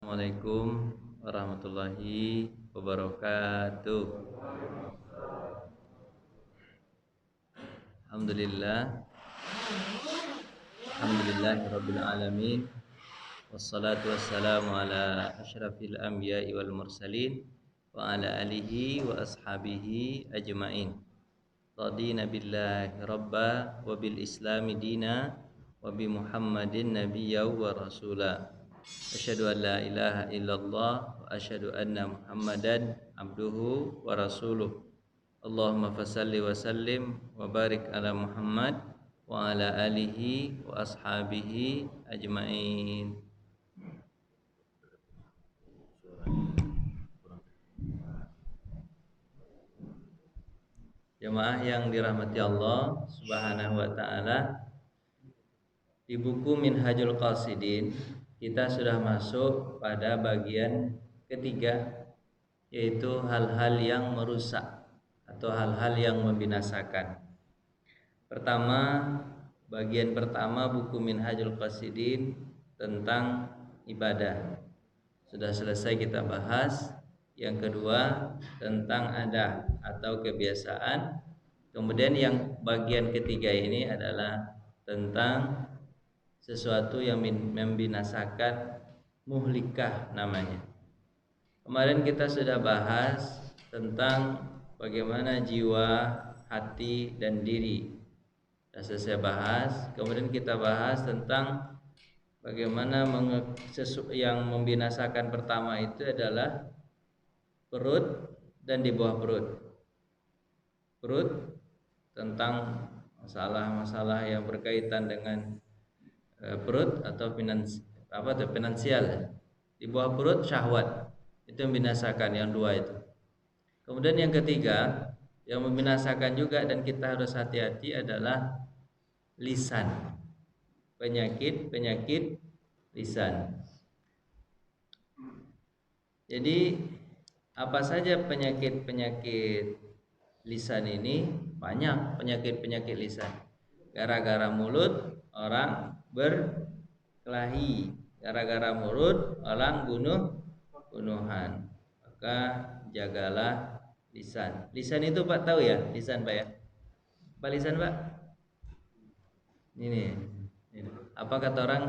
Assalamualaikum warahmatullahi wabarakatuh. Alhamdulillah, alhamdulillahirabbil alamin. Wassalatu wassalamu ala asyrafil anbiya'i wal mursalin wa ala alihi wa ashabihi ajmain. Radina billahi rabba wa bil islami dina wa bi Muhammadin nabiyya wa rasula. Asyhadu an la ilaha illallah wa asyhadu anna Muhammadan abduhu wa rasuluh. Allahumma fasalli wa sallim wa barik ala Muhammad wa ala alihi wa ashabihi ajmain. Jemaah yang dirahmati Allah Subhanahu wa taala, di buku Minhajul Qasidin kita sudah masuk pada bagian ketiga, yaitu hal-hal yang merusak atau hal-hal yang membinasakan. Bagian pertama buku Minhajul Qasidin tentang ibadah sudah selesai kita bahas. Yang kedua tentang adat atau kebiasaan. Kemudian yang bagian ketiga ini adalah tentang sesuatu yang membinasakan, muhlikah namanya. Kemarin kita sudah bahas tentang bagaimana jiwa, hati, dan diri. Sudah selesai bahas. Kemudian kita bahas tentang bagaimana yang membinasakan pertama itu adalah perut dan di bawah perut. Perut tentang masalah-masalah yang berkaitan dengan perut atau finansial. Di bawah perut syahwat. Itu yang membinasakan, yang dua itu. Kemudian yang ketiga yang membinasakan juga dan kita harus hati-hati adalah lisan. Penyakit lisan. Jadi apa saja penyakit lisan ini? Banyak penyakit lisan. Gara-gara mulut orang berkelahi, gara-gara mulut orang bunuhan. Maka jagalah lisan. Lisan itu Pak tahu ya? Lisan Pak ya? Apa lisan Pak? Ini. Apa kata orang?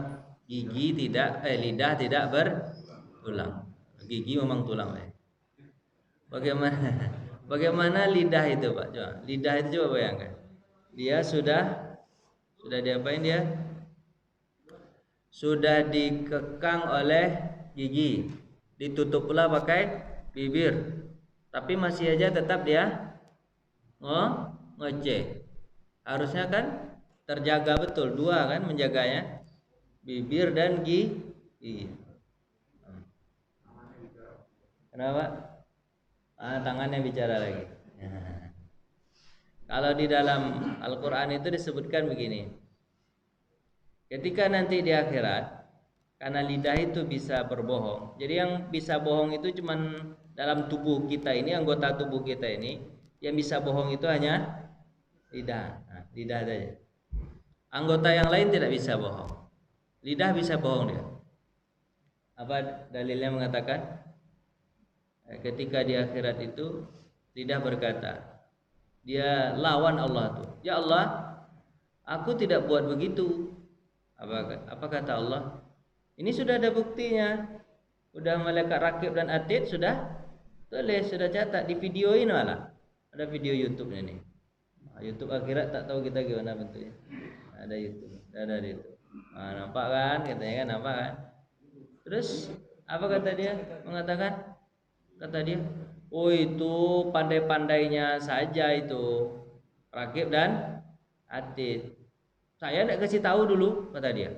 Lidah tidak bertulang. Gigi memang tulang Pak. Bagaimana lidah itu Pak? Coba. Lidah itu coba bayangkan. Dia sudah diapain dia? Sudah dikekang oleh gigi, ditutup pula pakai bibir, tapi masih aja tetap dia ngoceh. Harusnya kan terjaga betul, dua kan menjaganya, bibir dan gigi. Kenapa? Tangannya bicara lagi. Kalau di dalam Al-Quran itu disebutkan begini, ketika nanti di akhirat, karena lidah itu bisa berbohong. Jadi yang bisa bohong itu cuman dalam tubuh kita ini, anggota tubuh kita ini, yang bisa bohong itu hanya lidah. Lidah saja. Anggota yang lain tidak bisa bohong. Lidah bisa bohong dia. Apa dalilnya mengatakan? Ketika di akhirat itu lidah berkata, dia lawan Allah tuh. Ya Allah, aku tidak buat begitu. Apa kata Allah? Ini sudah ada buktinya. Udah malaikat rakib dan atid sudah tulis, sudah catat, di videoin malah. Ada video YouTube-nya nih. YouTube akhirat tak tahu kita gimana bentuknya. Ada YouTube, ada di itu. Nampak kan? Katanya kan nampak kan? Terus apa kata dia? Mengatakan, kata dia, oh itu pandai-pandainya saja itu rakib dan atid. Saya tidak kasih tahu dulu, kata dia.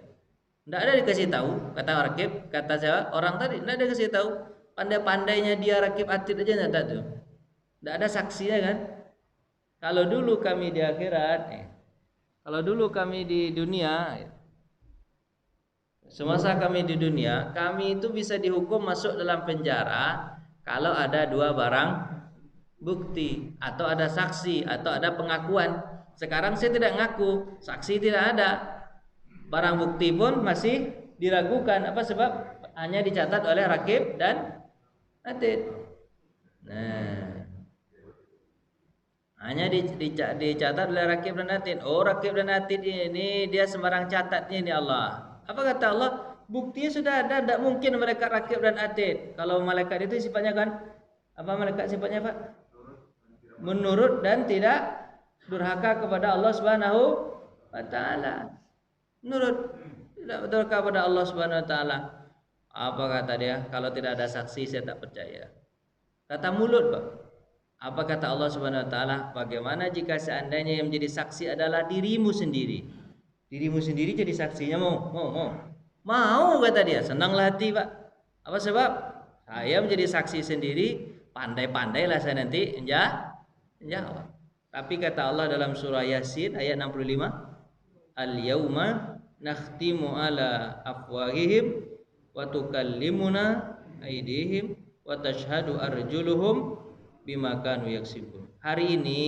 Tidak ada dikasih tahu, kata rakib, kata saya orang tadi tidak ada kasih tahu. Pandai-pandainya dia rakib atid aja tidak tahu. Tidak ada saksinya kan? Kalau dulu kami di akhirat, kalau dulu kami di dunia, semasa kami di dunia, kami itu bisa dihukum masuk dalam penjara kalau ada dua barang bukti, atau ada saksi, atau ada pengakuan. Sekarang saya tidak ngaku, saksi tidak ada, barang bukti pun masih diragukan. Apa sebab? hanya dicatat oleh rakib dan atid. Nah, hanya dicatat oleh rakib dan atid. Oh, rakib dan atid ini dia sembarang catatnya ini Allah. Apa kata Allah? Buktinya sudah ada, tidak mungkin mereka rakib dan atid. Kalau malaikat itu sifatnya kan apa, malaikat sifatnya Pak? Menurut dan tidak durhaka kepada Allah Subhanahu wa taala. Menurut tidak durhaka kepada Allah Subhanahu wa taala. Apa kata dia? Kalau tidak ada saksi saya tak percaya. Kata mulut, Pak. Apa kata Allah Subhanahu wa taala? Bagaimana jika seandainya yang menjadi saksi adalah dirimu sendiri? Dirimu sendiri jadi saksinya, mau kata dia. Senanglah hati, Pak. Apa sebab? Saya menjadi saksi sendiri, pandai-pandailah saya nanti menjawab. Tapi kata Allah dalam surah Yasin ayat 65, al-yauma nakhtimu ala afwahihim wa tukallimuna aydihim wa tashhadu arjuluhum bima kanu yaksibun. Hari ini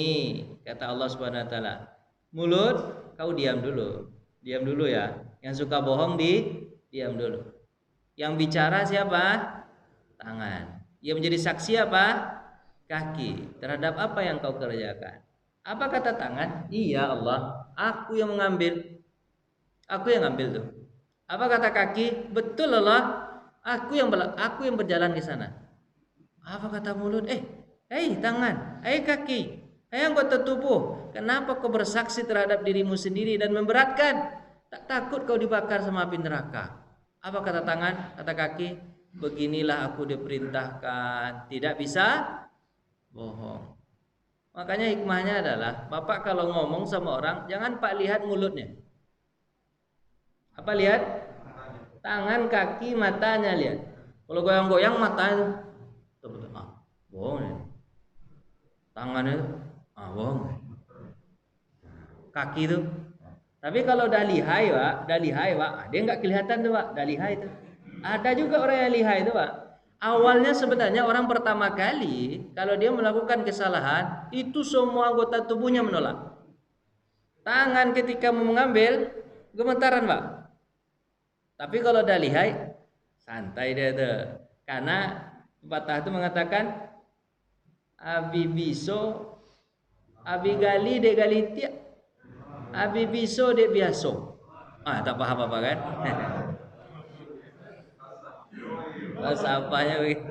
kata Allah Subhanahu wa taala, mulut kau diam dulu. Diam dulu ya. Yang suka bohong diam dulu. Yang bicara siapa? Tangan. Yang menjadi saksi apa? Kaki. Terhadap apa yang kau kerjakan. Apa kata tangan? Iya Allah, aku yang mengambil. Aku yang ambil tuh. Apa kata kaki? Betul Allah, aku yang berjalan ke sana. Apa kata mulut? Tangan, kaki, anggota tubuh. Kenapa kau bersaksi terhadap dirimu sendiri dan memberatkan? Tak takut kau dibakar sama api neraka. Apa kata tangan? Kata kaki, beginilah aku diperintahkan, tidak bisa bohong. Makanya hikmahnya adalah Bapak kalau ngomong sama orang jangan Pak lihat mulutnya. Apa lihat? Tangan, kaki, matanya lihat. Kalau goyang-goyang matanya betul. Bohong ya. Tangannya bohong. Kaki itu. Tapi kalau dah lihai Pak, dia nggak kelihatan tuh Pak, dah lihai itu. Ada juga orang yang lihai itu Pak. Awalnya sebenarnya orang pertama kali kalau dia melakukan kesalahan itu semua anggota tubuhnya menolak. Tangan ketika mau mengambil gemetaran Pak. Tapi kalau dah lihai santai dia tuh. Karena pepatah itu mengatakan abi biso abi gali de galitia abi biso de biaso. Tak paham apa kan? Bahasa apanya begitu?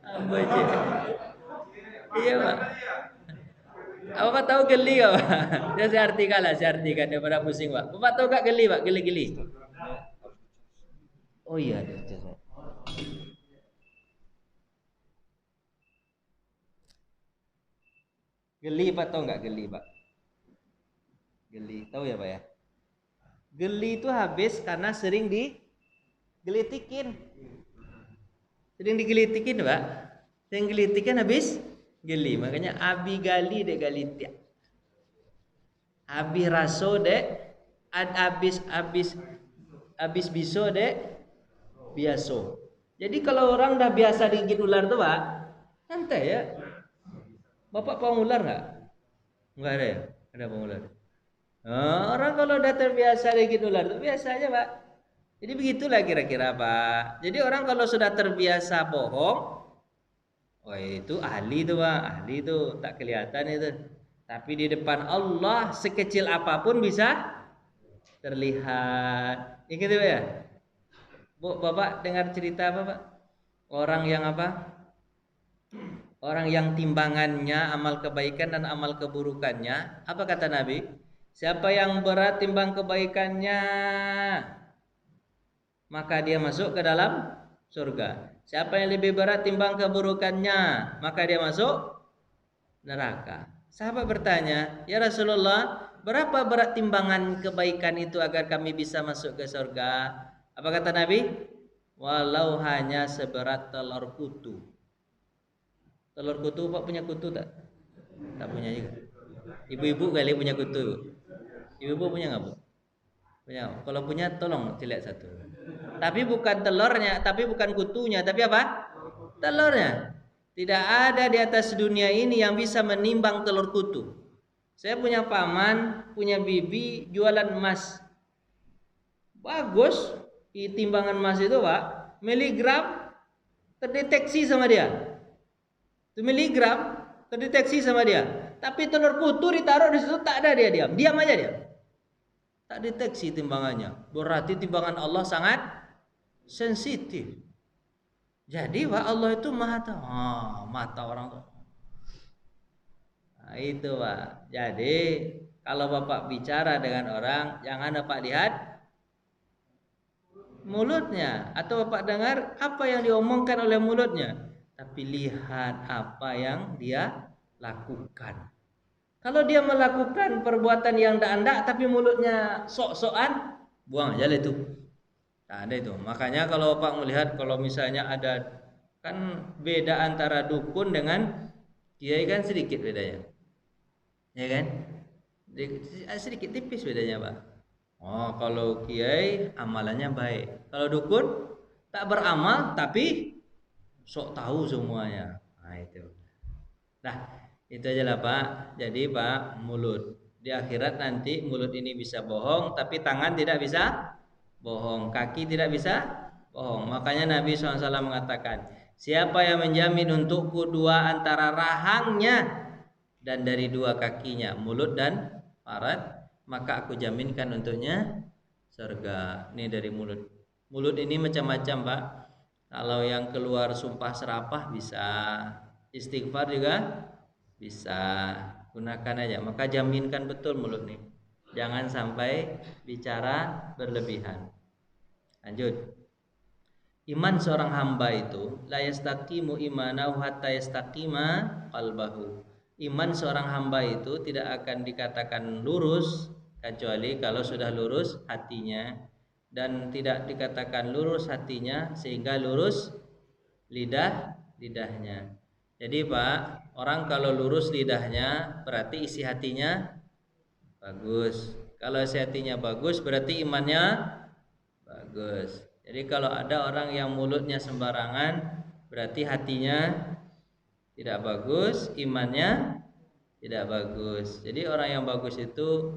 Apa aja? Iya Pak. Apa tahu geli Pak? Dia saya artikan daripada pusing Pak. Bapak tahu gak geli Pak? Geli. Oh iya, geli Pak, tahu nggak geli Pak? Geli, tahu ya Pak ya? Geli itu habis karena sering digelitikin. Sering digelitikin Pak. Sering gelitikin habis geli. Makanya abi gali de galitia. Abi raso de habis biso de biaso. Jadi kalau orang dah biasa digigit ular tuh Pak, santai ya. Bapak pawang ular nggak? Nggak ada ya? Ada pawang ular. Orang kalau udah terbiasa digigit ular tuh biasa aja Pak. Jadi begitulah kira-kira Pak. Jadi orang kalau sudah terbiasa bohong, itu ahli tuh Pak, ahli tuh tak kelihatan itu. Tapi di depan Allah sekecil apapun bisa terlihat. Ingat Pak ya? Bu, Bapak dengar cerita apa Pak? Orang yang apa? Orang yang timbangannya amal kebaikan dan amal keburukannya, apa kata Nabi? Siapa yang berat timbang kebaikannya, maka dia masuk ke dalam surga. Siapa yang lebih berat timbang keburukannya, maka dia masuk neraka. Sahabat bertanya, ya Rasulullah, berapa berat timbangan kebaikan itu agar kami bisa masuk ke surga? Apa kata Nabi? Walau hanya seberat telur kutu. Telur kutu, Pak punya kutu tak? Tak punya juga. Ibu-ibu kali punya kutu. Ibu-ibu punya nggak Bu? Punya. Kalau punya tolong celek satu. Tapi bukan telurnya, tapi bukan kutunya, tapi apa? Telurnya. Tidak ada di atas dunia ini yang bisa menimbang telur kutu. Saya punya paman, punya bibi jualan emas. Bagus, di timbangan emas itu Pak. miligram terdeteksi sama dia. 1 miligram terdeteksi sama dia. Tapi telur putu ditaruh di situ tak ada, dia diam aja dia. Tak deteksi timbangannya. Berarti timbangan Allah sangat sensitif. Jadi Pak, Allah itu maha tahu. Mata orang tuh. Nah, itu Pak. Jadi kalau Bapak bicara dengan orang, jangan Bapak lihat mulutnya atau Bapak dengar apa yang diomongkan oleh mulutnya, tapi lihat apa yang dia lakukan. Kalau dia melakukan perbuatan yang ndak tapi mulutnya sok-sokan, buang aja lah itu. Nah, ada itu. Makanya kalau Bapak melihat, kalau misalnya ada, kan beda antara dukun dengan kiai kan sedikit bedanya, ya kan? Sedikit tipis bedanya Pak. Kalau kiai amalannya baik, kalau dukun tak beramal tapi sok tahu semuanya. Nah itu. Nah itu aja lah Pak. Jadi Pak, mulut di akhirat nanti mulut ini bisa bohong, tapi tangan tidak bisa bohong, kaki tidak bisa bohong. Makanya Nabi SAW mengatakan, siapa yang menjamin untukku dua antara rahangnya dan dari dua kakinya, mulut dan farad, maka aku jaminkan untuknya surga. Ini dari mulut. Mulut ini macam-macam Pak. Kalau yang keluar sumpah serapah bisa, istighfar juga bisa, gunakan aja. Maka jaminkan betul mulut nih. Jangan sampai bicara berlebihan. Lanjut. Iman seorang hamba itu la yastaqimu imanahu hatta yastaqima qalbahu. Iman seorang hamba itu tidak akan dikatakan lurus kecuali kalau sudah lurus hatinya, dan tidak dikatakan lurus hatinya sehingga lurus lidahnya. Jadi Pak, orang kalau lurus lidahnya berarti isi hatinya bagus. Kalau isi hatinya bagus berarti imannya bagus. Jadi kalau ada orang yang mulutnya sembarangan berarti hatinya tidak bagus, imannya tidak bagus. Jadi orang yang bagus itu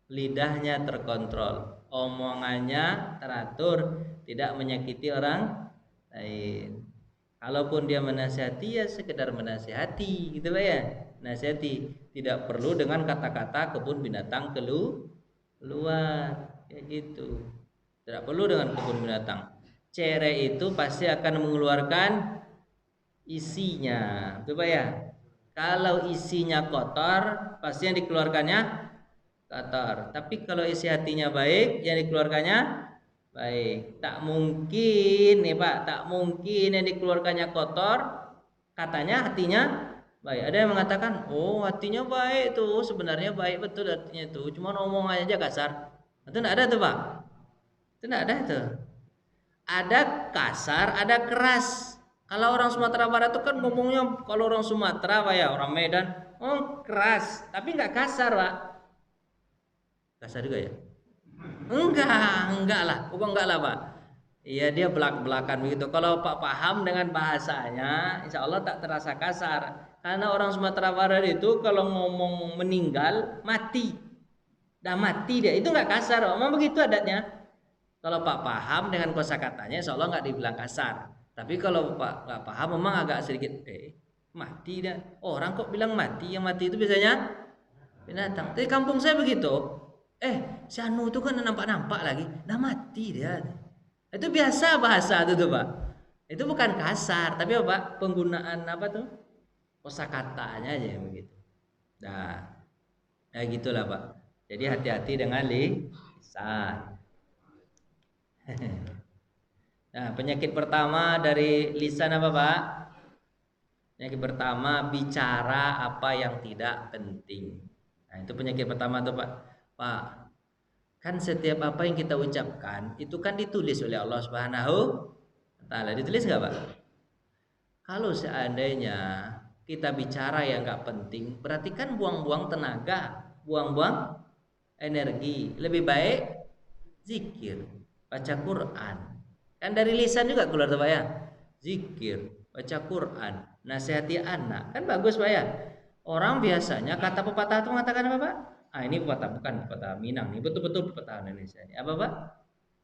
lidahnya terkontrol, omongannya teratur, tidak menyakiti orang lain. Kalaupun dia menasihati ya sekedar menasihati, gitu Pak ya. Nasihati, tidak perlu dengan kata-kata kebun binatang keluar, kayak gitu. Tidak perlu dengan kebun binatang. Cere itu pasti akan mengeluarkan isinya, gitu Pak ya. Kalau isinya kotor, pasti yang dikeluarkannya kotor. Tapi kalau isi hatinya baik, yang dikeluarkannya baik. Tak mungkin nih Pak, tak mungkin yang dikeluarkannya kotor, katanya hatinya baik. Ada yang mengatakan, oh hatinya baik tuh, sebenarnya baik betul hatinya itu, cuma omongannya aja kasar. Itu tidak ada tuh Pak. Itu tidak ada tuh. Ada kasar, ada keras. Kalau orang Sumatera Barat itu kan ngomongnya, kalau orang Sumatera Pak ya, orang Medan, keras, tapi nggak kasar Pak. Kasar juga ya? Enggak lah, pokoknya enggak lah Pak. Iya dia belak-belakan begitu. Kalau Pak paham dengan bahasanya, insya Allah tak terasa kasar. Karena orang Sumatera Barat itu kalau ngomong meninggal mati, dah mati dia, itu nggak kasar. Memang begitu adatnya. Kalau Pak paham dengan kosakatanya, insya Allah nggak dibilang kasar. Tapi kalau Pak nggak paham, memang agak sedikit mati dah. Orang kok bilang mati? Yang mati itu biasanya binatang. Tapi kampung saya begitu. Si Anu itu kan nampak-nampak lagi, dah mati dia. Itu biasa bahasa itu tuh Pak. Itu bukan kasar, tapi apa? Penggunaan apa tuh? Kosakatanya aja begitu. Nah, gitulah Pak. Jadi hati-hati dengan lisan. Nah, penyakit pertama dari lisan apa Pak? Penyakit pertama bicara apa yang tidak penting. Nah, itu penyakit pertama tuh Pak. Pak, kan setiap apa yang kita ucapkan itu kan ditulis oleh Allah Subhanahu wa Ta'ala. Ditulis nggak Pak? Kalau seandainya kita bicara yang nggak penting, berarti kan buang-buang tenaga, buang-buang energi. Lebih baik zikir, baca Quran. Kan dari lisan juga keluar tuh Pak ya. Zikir, baca Quran, nasihati anak. Kan bagus Pak ya. Orang biasanya kata pepatah itu mengatakan apa Pak? Ini pepatah, bukan pepatah Minang nih, betul-betul pepatah Indonesia ini. Apa Pak?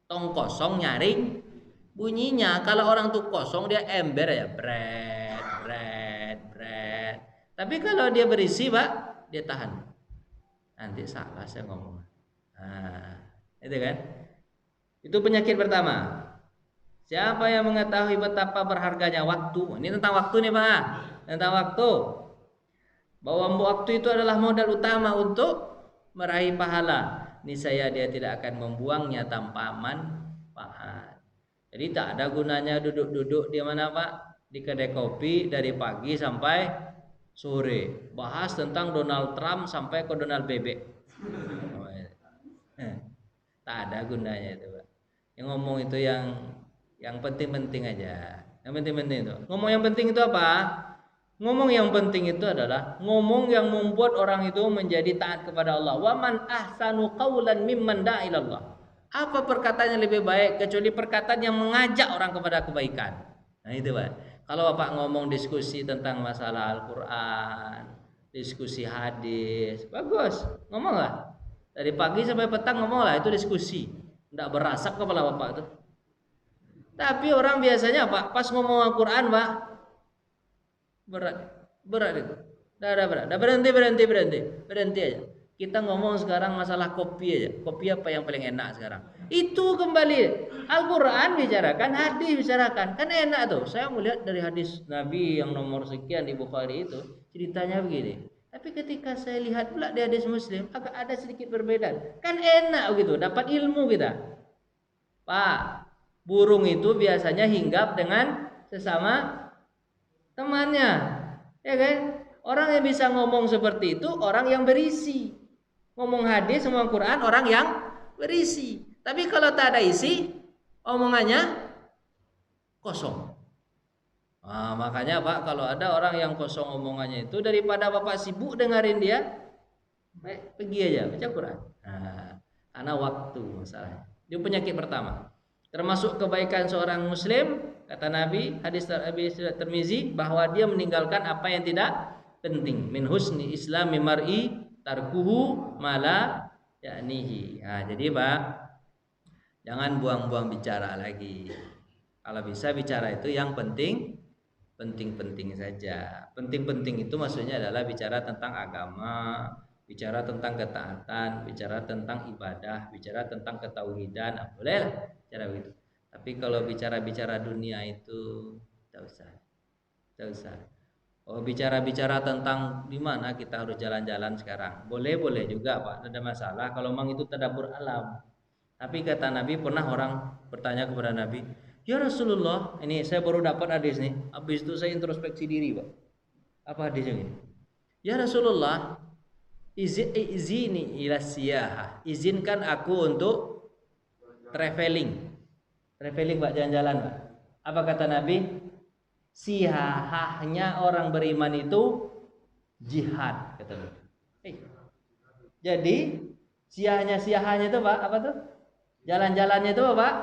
Tong kosong nyaring Bunyinya kalau orang tuh kosong dia ember ya, bread, bread, bread. Tapi kalau dia berisi, Pak, dia tahan. Nanti salah saya ngomong. Nah, itu kan? Itu penyakit pertama. Siapa yang mengetahui betapa berharganya waktu? Ini tentang waktu nih, Pak. Tentang waktu. Bahwa waktu itu adalah modal utama untuk meraih pahala. Niscaya dia tidak akan membuangnya tanpa manfaat. Jadi tak ada gunanya duduk-duduk di mana, Pak? Di kedai kopi dari pagi sampai sore. Bahas tentang Donald Trump sampai ke Donald Bebek. Tak ada gunanya itu, Pak. Yang ngomong itu yang penting-penting aja. Yang penting-penting itu. Ngomong yang penting itu apa? Ngomong yang penting itu adalah ngomong yang membuat orang itu menjadi taat kepada Allah. Wa man ahsanu qaulan mimman da'a ilallah. Apa perkataan yang lebih baik kecuali perkataan yang mengajak orang kepada kebaikan. Nah itu, Pak. Kalau Bapak ngomong diskusi tentang masalah Al-Qur'an, diskusi hadis, bagus. Ngomonglah. Dari pagi sampai petang ngomonglah, itu diskusi. Enggak berasap kepala Bapak tuh. Tapi orang biasanya Pak, pas ngomong Al-Qur'an, Pak, berat itu. Dah berat. Dah berhenti aja. Kita ngomong sekarang masalah kopi aja. Kopi apa yang paling enak sekarang? Itu kembali Al-Qur'an bicarakan, hadis bicarakan. Kan enak tuh. Saya melihat dari hadis Nabi yang nomor sekian di Bukhari itu, ceritanya begini. Tapi ketika saya lihat pula di hadis Muslim, agak ada sedikit perbedaan. Kan enak gitu, dapat ilmu kita. Pak, burung itu biasanya hinggap dengan sesama temannya, ya kan? Orang yang bisa ngomong seperti itu orang yang berisi. Ngomong hadis, ngomong Quran orang yang berisi. Tapi kalau tak ada isi, omongannya kosong. Nah, makanya Pak, kalau ada orang yang kosong omongannya itu, daripada Bapak sibuk dengerin dia, pergi aja baca Quran. Nah, karena waktu masalahnya. Itu penyakit pertama. Termasuk kebaikan seorang muslim, kata Nabi, hadis Tirmizi, bahwa dia meninggalkan apa yang tidak penting. Min husni islami mar'i tarkuhu mala ya'nihi. Nah, jadi Pak, jangan buang-buang bicara lagi. Kalau bisa bicara itu yang penting-penting saja. Penting-penting itu maksudnya adalah bicara tentang agama, bicara tentang ketaatan, bicara tentang ibadah, bicara tentang ketauhidan. Nah, boleh lah bicara begitu. Tapi kalau bicara-bicara dunia itu tidak usah. Oh, bicara-bicara tentang di mana kita harus jalan-jalan sekarang. Boleh juga, Pak. Tidak ada masalah kalau memang itu tadabbur alam. Tapi kata Nabi, pernah orang bertanya kepada Nabi, "Ya Rasulullah, ini saya baru dapat hadis nih. Habis itu saya introspeksi diri, Pak. Apa hadisnya ini? Ya Rasulullah, izini ila siyahah. Izinkan aku untuk traveling. Traveling, Pak, jalan-jalan, Pak. Apa kata Nabi? Siyahahnya orang beriman itu jihad, kata Nabi. Jadi siyahahnya itu, Pak, apa tuh? Jalan-jalannya itu, Pak,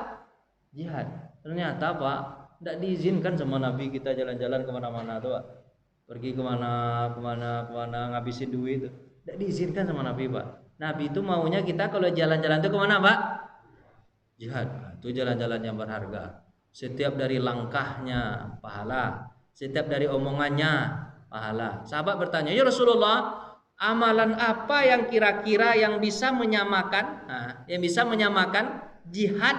jihad. Ternyata, Pak, tidak diizinkan sama Nabi kita jalan-jalan kemana-mana tuh, Pak. Pergi kemana ngabisin duit itu. Tidak diizinkan sama Nabi, Pak. Nabi itu maunya kita kalau jalan-jalan itu kemana, Pak? Jihad. Itu jalan-jalan yang berharga. Setiap dari langkahnya pahala, setiap dari omongannya pahala. Sahabat bertanya, "Ya Rasulullah, amalan apa yang kira-kira yang bisa menyamakan, jihad?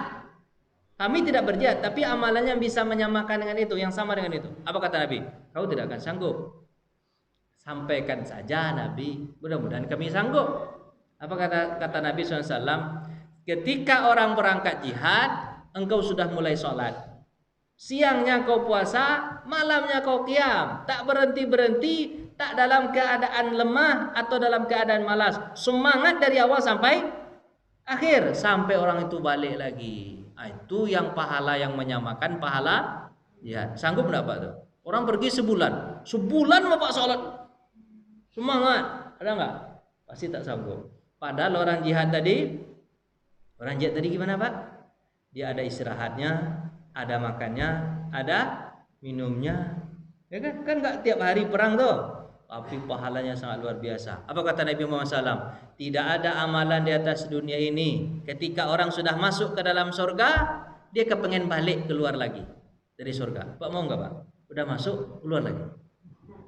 Kami tidak berjihad, tapi amalannya yang bisa menyamakan dengan itu, yang sama dengan itu." Apa kata Nabi? "Kau tidak akan sanggup." Sampaikan saja Nabi, mudah-mudahan kami sanggup. Apa kata Nabi SAW? Ketika orang berangkat jihad, engkau sudah mulai sholat. Siangnya kau puasa, malamnya kau qiyam. Tak berhenti-berhenti, tak dalam keadaan lemah atau dalam keadaan malas. Semangat dari awal sampai akhir, sampai orang itu balik lagi. Itu yang pahala yang menyamakan pahala jihad. Sanggup enggak, Pak tuh? Orang pergi sebulan Bapak sholat. Semangat, ada enggak? Pasti tak sanggup. Padahal orang jihad tadi gimana, Pak? Dia ada istirahatnya, ada makannya, ada minumnya. Ya kan? Kan enggak tiap hari perang tuh. Tapi pahalanya sangat luar biasa. Apa kata Nabi Muhammad SAW? Tidak ada amalan di atas dunia ini. Ketika orang sudah masuk ke dalam surga, dia kepengen balik keluar lagi dari surga. Pak mau nggak Pak? Udah masuk keluar lagi.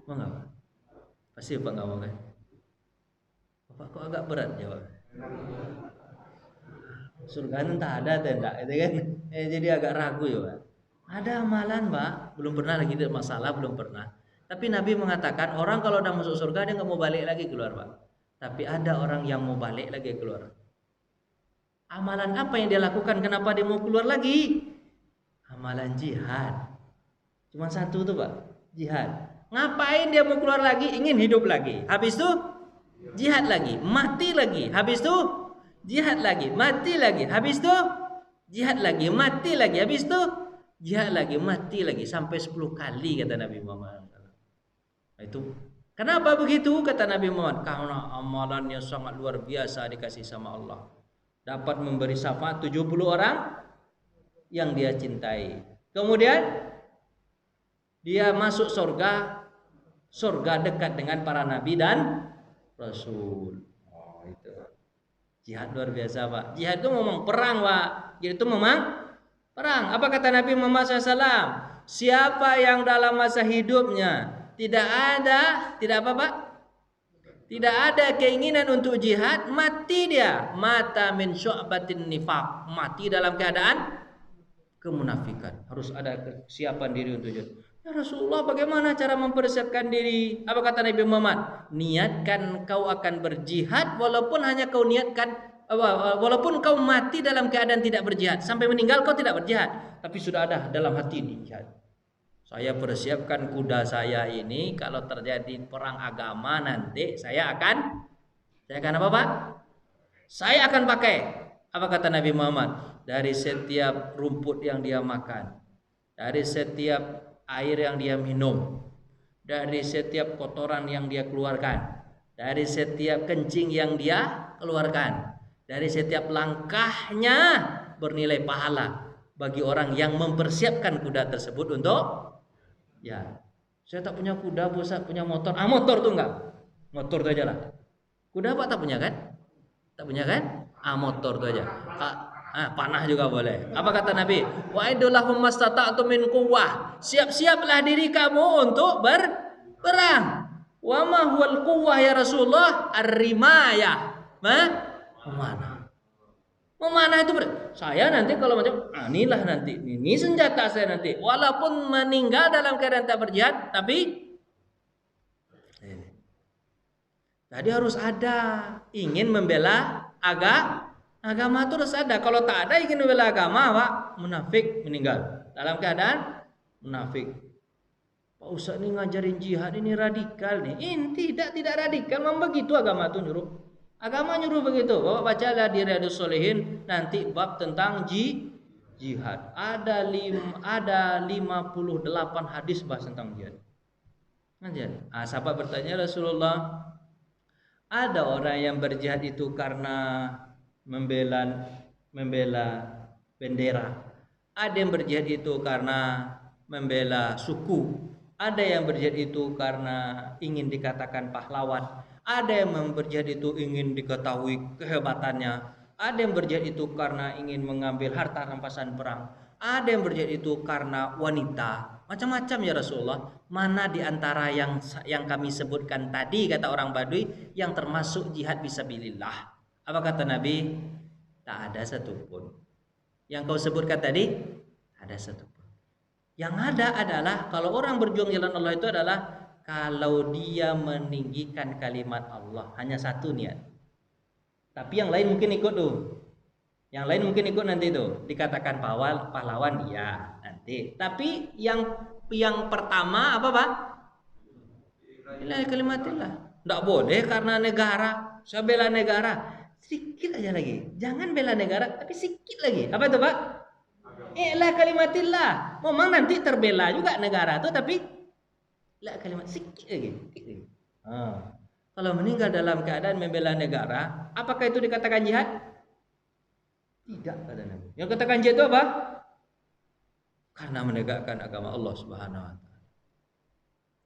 Mau nggak Pak? Pasti Bapak nggak mau kan? Bapak kok agak berat jawab. Surga entah ada atau enggak, itu kan? Jadi agak ragu ya Pak. Ada amalan Pak, belum pernah lagi ada masalah, belum pernah. Tapi Nabi mengatakan orang kalau udah masuk surga dia nggak mau balik lagi keluar Pak. Tapi ada orang yang mau balik lagi keluar. Amalan apa yang dia lakukan? Kenapa dia mau keluar lagi? Amalan jihad. Cuma satu tuh Pak, jihad. Ngapain dia mau keluar lagi? Ingin hidup lagi. Habis itu jihad lagi, mati lagi. Habis itu jihad lagi, mati lagi. Habis itu jihad lagi, mati lagi. Habis itu jihad lagi, mati lagi. Sampai 10 kali kata Nabi Muhammad. Itu kenapa begitu kata Nabi Muhammad? Karena amalannya sangat luar biasa dikasih sama Allah. Dapat memberi syafaat 70 orang yang dia cintai. Kemudian dia masuk surga. Surga dekat dengan para nabi dan rasul. Oh, itu. Jihad luar biasa, Pak. Jihad itu memang perang, Pak. Jadi itu memang perang. Apa kata Nabi Muhammad SAW? Siapa yang dalam masa hidupnya tidak apa, Pak? Tidak ada keinginan untuk jihad, mati dia. Mata min syu'batin nifaq. Mati dalam keadaan kemunafikan. Harus ada kesiapan diri untuk jihad. Ya Rasulullah, bagaimana cara mempersiapkan diri? Apa kata Nabi Muhammad? Niatkan kau akan berjihad walaupun hanya kau niatkan, walaupun kau mati dalam keadaan tidak berjihad. Sampai meninggal kau tidak berjihad, tapi sudah ada dalam hati ini jihad. Saya persiapkan kuda saya ini, kalau terjadi perang agama nanti saya akan apa Pak? Saya akan pakai. Apa kata Nabi Muhammad? Dari setiap rumput yang dia makan, dari setiap air yang dia minum, dari setiap kotoran yang dia keluarkan, dari setiap kencing yang dia keluarkan, dari setiap langkahnya bernilai pahala bagi orang yang mempersiapkan kuda tersebut untuk ya. Saya tak punya kuda, saya punya motor. Motor tuh enggak. Motor tuh aja lah. Kuda Pak tak punya kan? Tak punya kan? Motor tuh aja. Panah juga boleh. Apa kata Nabi? Wa idulahum mastata'tum min quwwah. Siap-siaplah diri kamu untuk berperang. Wa ma huwal quwwah ya Rasulullah? Ar-rimayah. Memanah. Memanah itu saya nanti kalau macam inilah nanti ini senjata saya nanti. Walaupun meninggal dalam keadaan tak berjihad, tapi jadi harus ada ingin membela agama itu harus ada. Kalau tak ada ingin membela agama, Pak, munafik meninggal dalam keadaan munafik. Pak Ustaz ini ngajarin jihad ini radikal nih. Ini tidak radikal, memang begitu agama itu nyuruh. Agama nyuruh begitu. Bapak bacalah di Riyadhus Shalihin nanti bab tentang jihad. Ada 58 hadis bahas tentang jihad. Sahabat bertanya, Rasulullah, ada orang yang berjihad itu karena membela bendera. Ada yang berjihad itu karena membela suku. Ada yang berjihad itu karena ingin dikatakan pahlawan. Ada yang berjihad itu ingin diketahui kehebatannya. Ada yang berjihad itu karena ingin mengambil harta rampasan perang. Ada yang berjihad itu karena wanita. Macam-macam ya Rasulullah. Mana di antara yang kami sebutkan tadi, kata orang Baduy, yang termasuk jihad fisabilillah? Apa kata Nabi? Tak ada satupun. Yang kau sebutkan tadi, ada satupun. Yang ada adalah kalau orang berjuang jalan Allah itu adalah kalau dia meninggikan kalimat Allah, hanya satu niat. Tapi yang lain mungkin ikut tuh. Yang lain mungkin ikut nanti tuh. Dikatakan pahlawan ya nanti. Tapi yang pertama apa Pak? Bila kalimatillah. Tidak boleh karena negara. Saya bela negara. Sedikit aja lagi. Jangan bela negara tapi sedikit lagi. Apa itu Pak? La kalimatillah. Memang nanti terbela juga negara tuh tapi la kalimat sedikit lagi. Kalau meninggal dalam keadaan membela negara, apakah itu dikatakan jihad? Tidak, kata Nabi. Yang katakan jihad itu apa? Karena menegakkan agama Allah Subhanahu wa taala.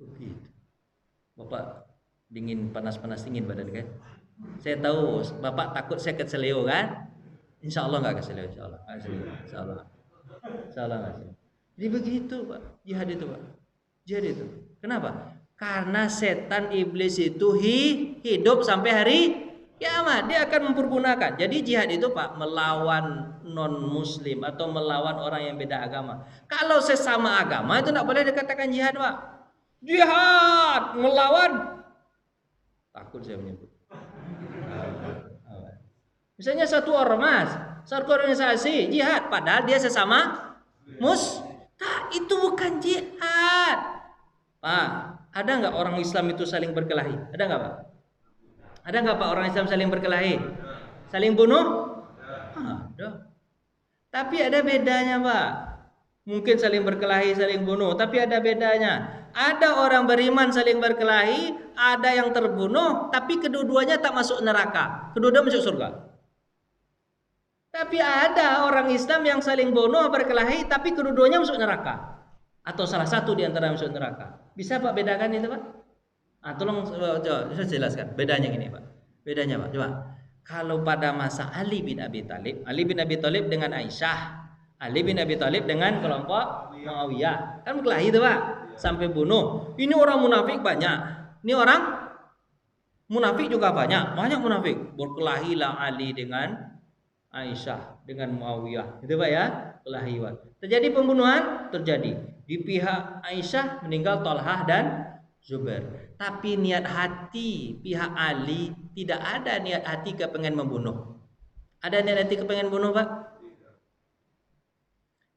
Begitu. Bapak dingin, panas-panas dingin badan kan? Saya tahu Bapak takut saya keseleo kan? Insya Allah enggak keseleo, insya Allah. Salah ngasih. Jadi begitu Pak, jihad itu Pak. Jihad itu. Kenapa? Karena setan iblis itu hidup sampai hari kiamat. Dia akan mempergunakan. Jadi jihad itu Pak melawan non muslim atau melawan orang yang beda agama. Kalau sesama agama itu tidak boleh dikatakan jihad Pak. Jihad melawan, takut saya menyebut. Misalnya satu ormas, satu organisasi jihad, padahal dia sesama tak, itu bukan jihad. Pak, ada nggak orang Islam itu saling berkelahi? Ada nggak Pak? Ada nggak Pak orang Islam saling berkelahi? Saling bunuh? Ada. Tapi ada bedanya Pak. Mungkin saling berkelahi, saling bunuh, tapi ada bedanya. Ada orang beriman saling berkelahi, ada yang terbunuh, tapi kedua-duanya tak masuk neraka. Kedua-duanya masuk surga. Tapi ada orang Islam yang saling bunuh berkelahi, tapi kedua-duanya masuk neraka. Atau salah satu di antara masuk neraka. Bisa Pak bedakan itu Pak? Tolong coba saya jelaskan. Bedanya gini Pak. Bedanya Pak, coba. Kalau pada masa Ali bin Abi Thalib dengan Aisyah, Ali bin Abi Thalib dengan kelompok Muawiyah, kan berkelahi itu Pak, sampai bunuh. Ini orang munafik banyak. Ini orang munafik juga banyak munafik. Berkelahilah Ali dengan Aisyah dengan Muawiyah, itu Pak ya, kelahi. Terjadi pembunuhan, terjadi di pihak Aisyah meninggal Thalhah dan Zubair. Tapi niat hati pihak Ali tidak ada niat hati kepengen membunuh. Ada niat hati kepengen bunuh Pak?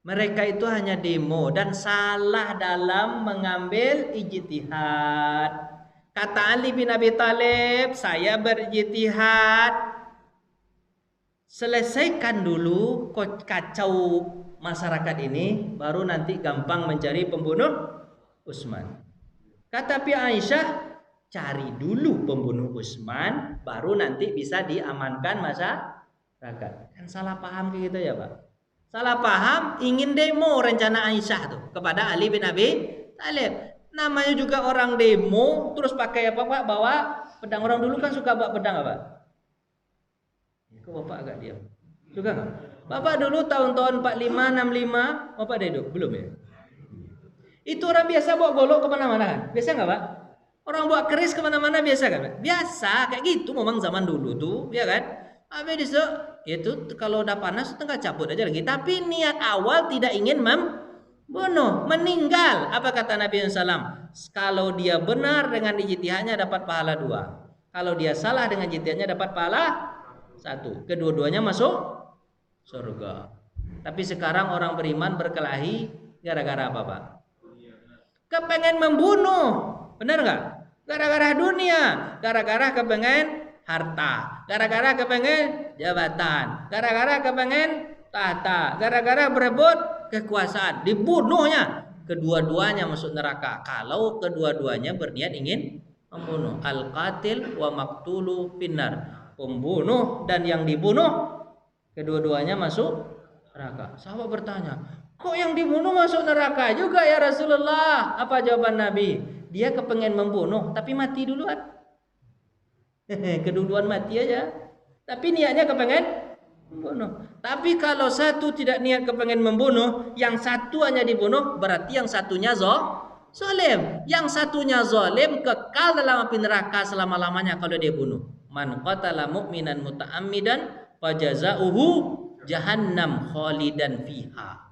Mereka itu hanya demo dan salah dalam mengambil ijtihad. Kata Ali bin Abi Thalib, saya berijtihad, selesaikan dulu kacau masyarakat ini, baru nanti gampang mencari pembunuh Utsman. Kata pihak Aisyah, cari dulu pembunuh Utsman, baru nanti bisa diamankan masyarakat. Kan salah paham kayak gitu ya Pak. Salah paham, ingin demo rencana Aisyah tuh kepada Ali bin Abi Thalib. Namanya juga orang demo, terus pakai apa Pak? Bawa pedang. Orang dulu kan suka bawa pedang apa? Kok Bapak agak diam? Suka nggak? Bapak dulu tahun-tahun 45, 65, Bapak ada hidup? Belum ya? Itu orang biasa bawa golok kemana-mana kan? Biasa nggak Pak? Orang bawa keris kemana-mana biasa kan? Biasa, kayak gitu memang zaman dulu tuh, ya kan? Habis itu kalau udah panas tengah cabut aja lagi. Tapi niat awal tidak ingin membunuh, meninggal. Apa kata Nabi SAW? Kalau dia benar dengan ijtihadnya dapat pahala 2. Kalau dia salah dengan ijtihadnya dapat pahala 1. Kedua-duanya masuk surga. Tapi sekarang orang beriman berkelahi gara-gara apa Pak? Kepengen membunuh. Benar nggak? Gara-gara dunia, gara-gara kepengen harta, gara-gara kepengen jabatan, gara-gara kepengen tahta, gara-gara berebut kekuasaan, dibunuhnya. Kedua-duanya masuk neraka kalau kedua-duanya berniat ingin membunuh. Al-qatil wa maqtulu finnar. Pembunuh dan yang dibunuh kedua-duanya masuk neraka. Sahabat bertanya, kok yang dibunuh masuk neraka juga ya Rasulullah? Apa jawaban Nabi? Dia kepengen membunuh tapi mati duluan. Keduluan mati aja. Tapi niatnya kepengen membunuh. Tapi kalau satu tidak niat kepengen membunuh, yang satu hanya dibunuh, berarti yang satunya zalim. Yang satunya zalim kekal dalam api neraka selama-lamanya kalau dia bunuh. Man qatala mu'minan muta'ammidan fajaza'uhu jahannam khalidan fiha.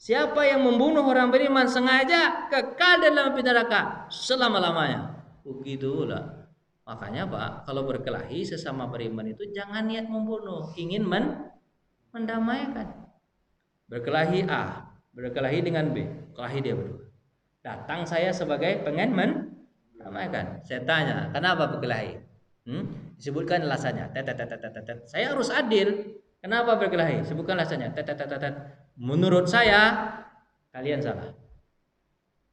Siapa yang membunuh orang beriman sengaja kekal dalam api neraka selama-lamanya. Begitulah. Makanya Pak, kalau berkelahi sesama beriman itu jangan niat membunuh, ingin mendamaikan. Berkelahi A, berkelahi dengan B, kelahi dia berdua. Datang saya sebagai pengen mendamaikan. Saya tanya, kenapa berkelahi? Disebutkan alasannya. Saya harus adil. Kenapa berkelahi? Sebutkan alasannya. Menurut saya kalian salah.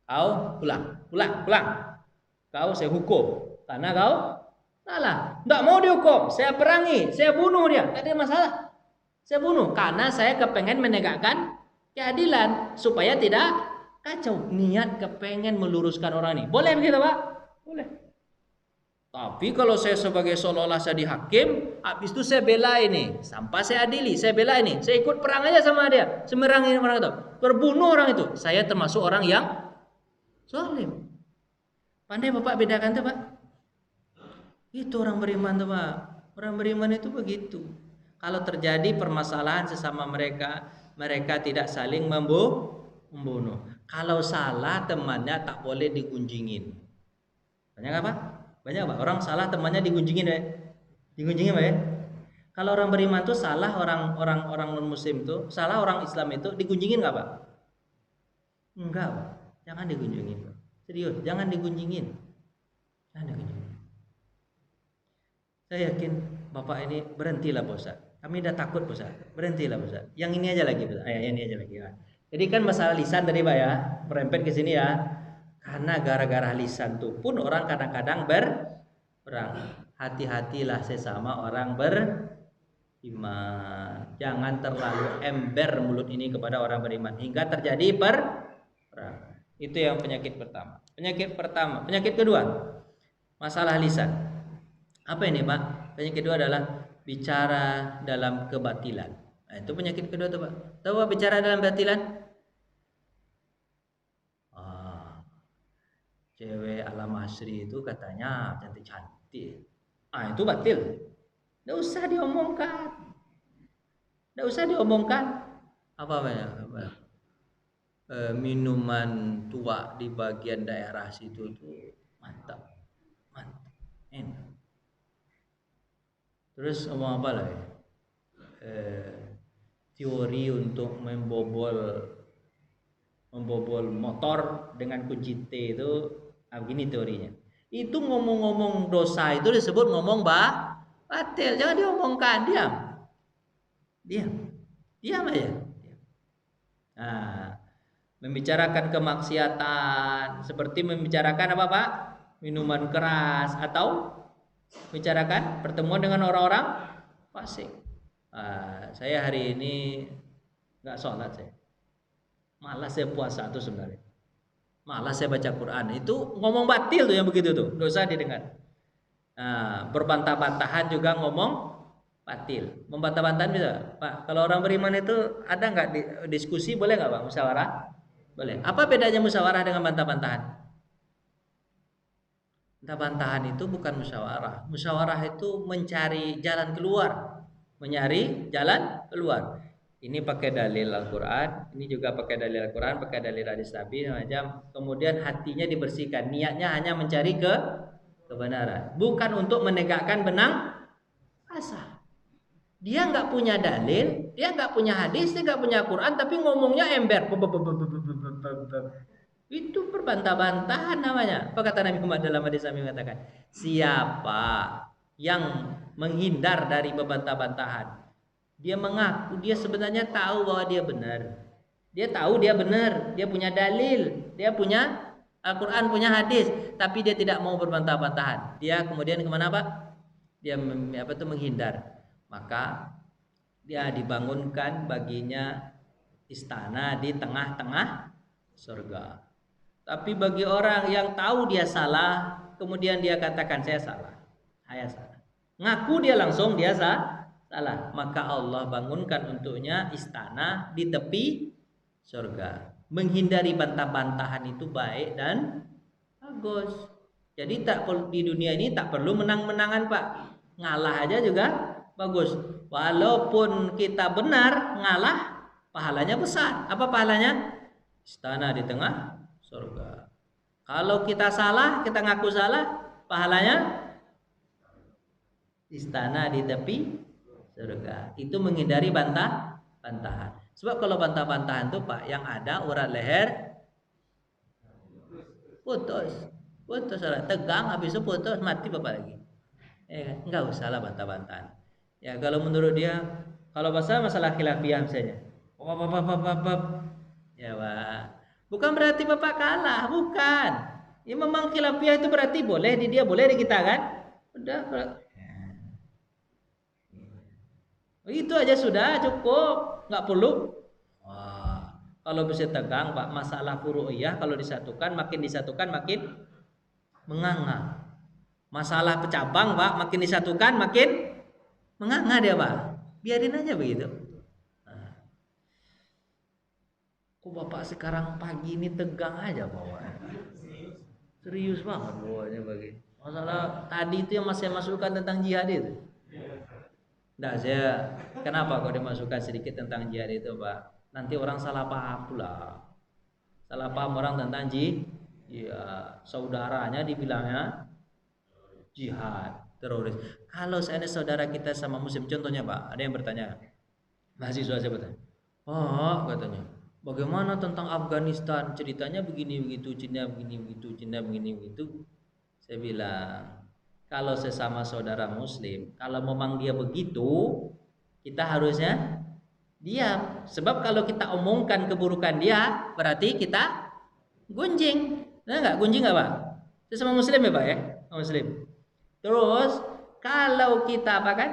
Kau pulang. Kau saya hukum karena kau salah. Tidak mau dihukum, saya perangi, saya bunuh dia. Tidak ada masalah. Saya bunuh karena saya kepengen menegakkan keadilan supaya tidak kacau. Niat kepengen meluruskan orang ini. Boleh begitu Pak? Boleh. Tapi kalau saya sebagai seolah-olah saya dihakim, habis itu saya bela ini, sampai saya adili, saya bela ini, saya ikut perang aja sama dia, semerangin orang itu, terbunuh orang itu, saya termasuk orang yang zalim. Pandai Bapak bedakan tuh Pak. Itu orang beriman tuh Pak. Orang beriman itu begitu. Kalau terjadi permasalahan sesama mereka, mereka tidak saling membunuh. Kalau salah temannya tak boleh digunjingin. Banyak apa? Banyak Pak. Orang salah temannya digunjingin ya. Digunjingin Pak ya. Kalau orang beriman tuh salah orang non muslim itu, salah orang Islam itu digunjingin nggak Pak? Enggak Pak. Jangan digunjingin Pak. Serius, jangan digunjingin. Jangan digunjingin. Saya yakin Bapak ini berhentilah Pak Ustaz. Kami udah takut Pak Ustaz. Berhentilah Pak Ustaz. Yang ini aja lagi Pak Ustaz. Ini aja lagi ya. Jadi kan masalah lisan tadi Pak ya, merempet ke sini ya. Karena gara-gara lisan tuh pun orang kadang-kadang berperang. Hati-hatilah sesama orang beriman. Jangan terlalu ember mulut ini kepada orang beriman hingga terjadi perang. Itu yang penyakit pertama. Penyakit kedua, masalah lisan. Apa ini Pak? Penyakit kedua adalah bicara dalam kebatilan. Nah, itu penyakit kedua tuh Pak. Tahu Pak bicara dalam kebatilan? Cewek ala Masri itu katanya cantik-cantik. Itu batil. Nggak usah diomongkan. Nggak usah diomongkan. Apa banyak? Minuman tua di bagian daerah situ tuh mantap, enak. Terus ngomong apa lagi? Teori untuk membobol motor dengan kunci T itu begini teorinya. Itu ngomong-ngomong dosa itu disebut ngomong batil. Jangan diomongkan, diam aja. Nah, membicarakan kemaksiatan seperti membicarakan apa Pak? Minuman keras atau membicarakan pertemuan dengan orang-orang fasik. Saya hari ini nggak sholat saya. Malas saya puasa tuh sebenarnya. Malas saya baca Quran. Itu ngomong batil tuh yang begitu tuh. Dosa didengar. Berbantah-bantahan juga ngomong batil. Membantah-bantahan bisa Pak. Kalau orang beriman itu ada nggak diskusi, boleh nggak Pak musyawarah? Boleh. Apa bedanya musyawarah dengan bantah-bantahan? Bantah-bantahan itu bukan musyawarah. Musyawarah itu mencari jalan keluar. Ini pakai dalil Al-Quran, ini juga pakai dalil Al-Quran, pakai dalil hadis Nabi macam. Kemudian hatinya dibersihkan. Niatnya hanya mencari kebenaran, bukan untuk menegakkan benang rasa. Dia nggak punya dalil, dia nggak punya hadis, dia nggak punya Quran, tapi ngomongnya ember. Itu perbantah-bantahan namanya. Apa kata Nabi Muhammad dalam hadis Nabi mengatakan, siapa yang menghindar dari pembantah-bantahan, dia mengaku dia sebenarnya tahu bahwa dia benar. Dia tahu dia benar, dia punya dalil, dia punya Al-Quran, punya hadis, tapi dia tidak mau berbantah-bantahan. Dia kemudian kemana Pak? Dia menghindar. Maka dia dibangunkan baginya istana di tengah-tengah surga. Tapi bagi orang yang tahu dia salah, kemudian dia katakan saya salah, ngaku dia langsung dia salah, maka Allah bangunkan untuknya istana di tepi surga. Menghindari bantah-bantahan itu baik dan bagus. Jadi di dunia ini tak perlu menang-menangan Pak, ngalah aja juga bagus. Walaupun kita benar, ngalah pahalanya besar. Apa pahalanya? Istana di tengah surga. Kalau kita salah, kita ngaku salah, pahalanya istana di tepi surga. Itu menghindari bantah-bantahan. Sebab kalau bantah-bantahan tuh Pak, yang ada urat leher putus, tegang, habis itu putus, mati Bapak lagi. Enggak usah lah bantah-bantahan. Ya kalau menurut dia, kalau masalah khilafiyah misalnya, ya Pak, bukan berarti Bapak kalah, bukan. Ya memang khilafiyah itu berarti boleh di dia, boleh di kita kan? Udah, itu aja sudah cukup, nggak perlu. Kalau bisa tegang Pak, masalah furu'iyah kalau disatukan makin menganga, Masalah pecabang Pak, makin disatukan makin menganga dia Pak. Biarin aja begitu. Nah, kok Bapak sekarang pagi ini tegang aja Bapak? Serius banget bawanya bagi. Masalah tadi itu yang masih masukkan tentang jihad itu. Nah, kenapa kok dimasukkan sedikit tentang jihad itu Pak? Nanti orang salah paham pula. Salah paham orang tentang ya, saudaranya dibilangnya jihad, teroris. Kalau seandainya saudara kita sama muslim, contohnya Pak, ada yang bertanya, mahasiswa saya bertanya, oh katanya, bagaimana tentang Afghanistan? Ceritanya begini begitu, Cina begini begitu, Cina begini begitu. Saya bilang, kalau sesama saudara muslim, kalau memang dia begitu, kita harusnya diam. Sebab kalau kita omongkan keburukan dia, berarti kita gunjing. Nah enggak? Gunjing enggak Pak? Sesama muslim ya Pak ya? Muslim. Terus kalau kita apa kan?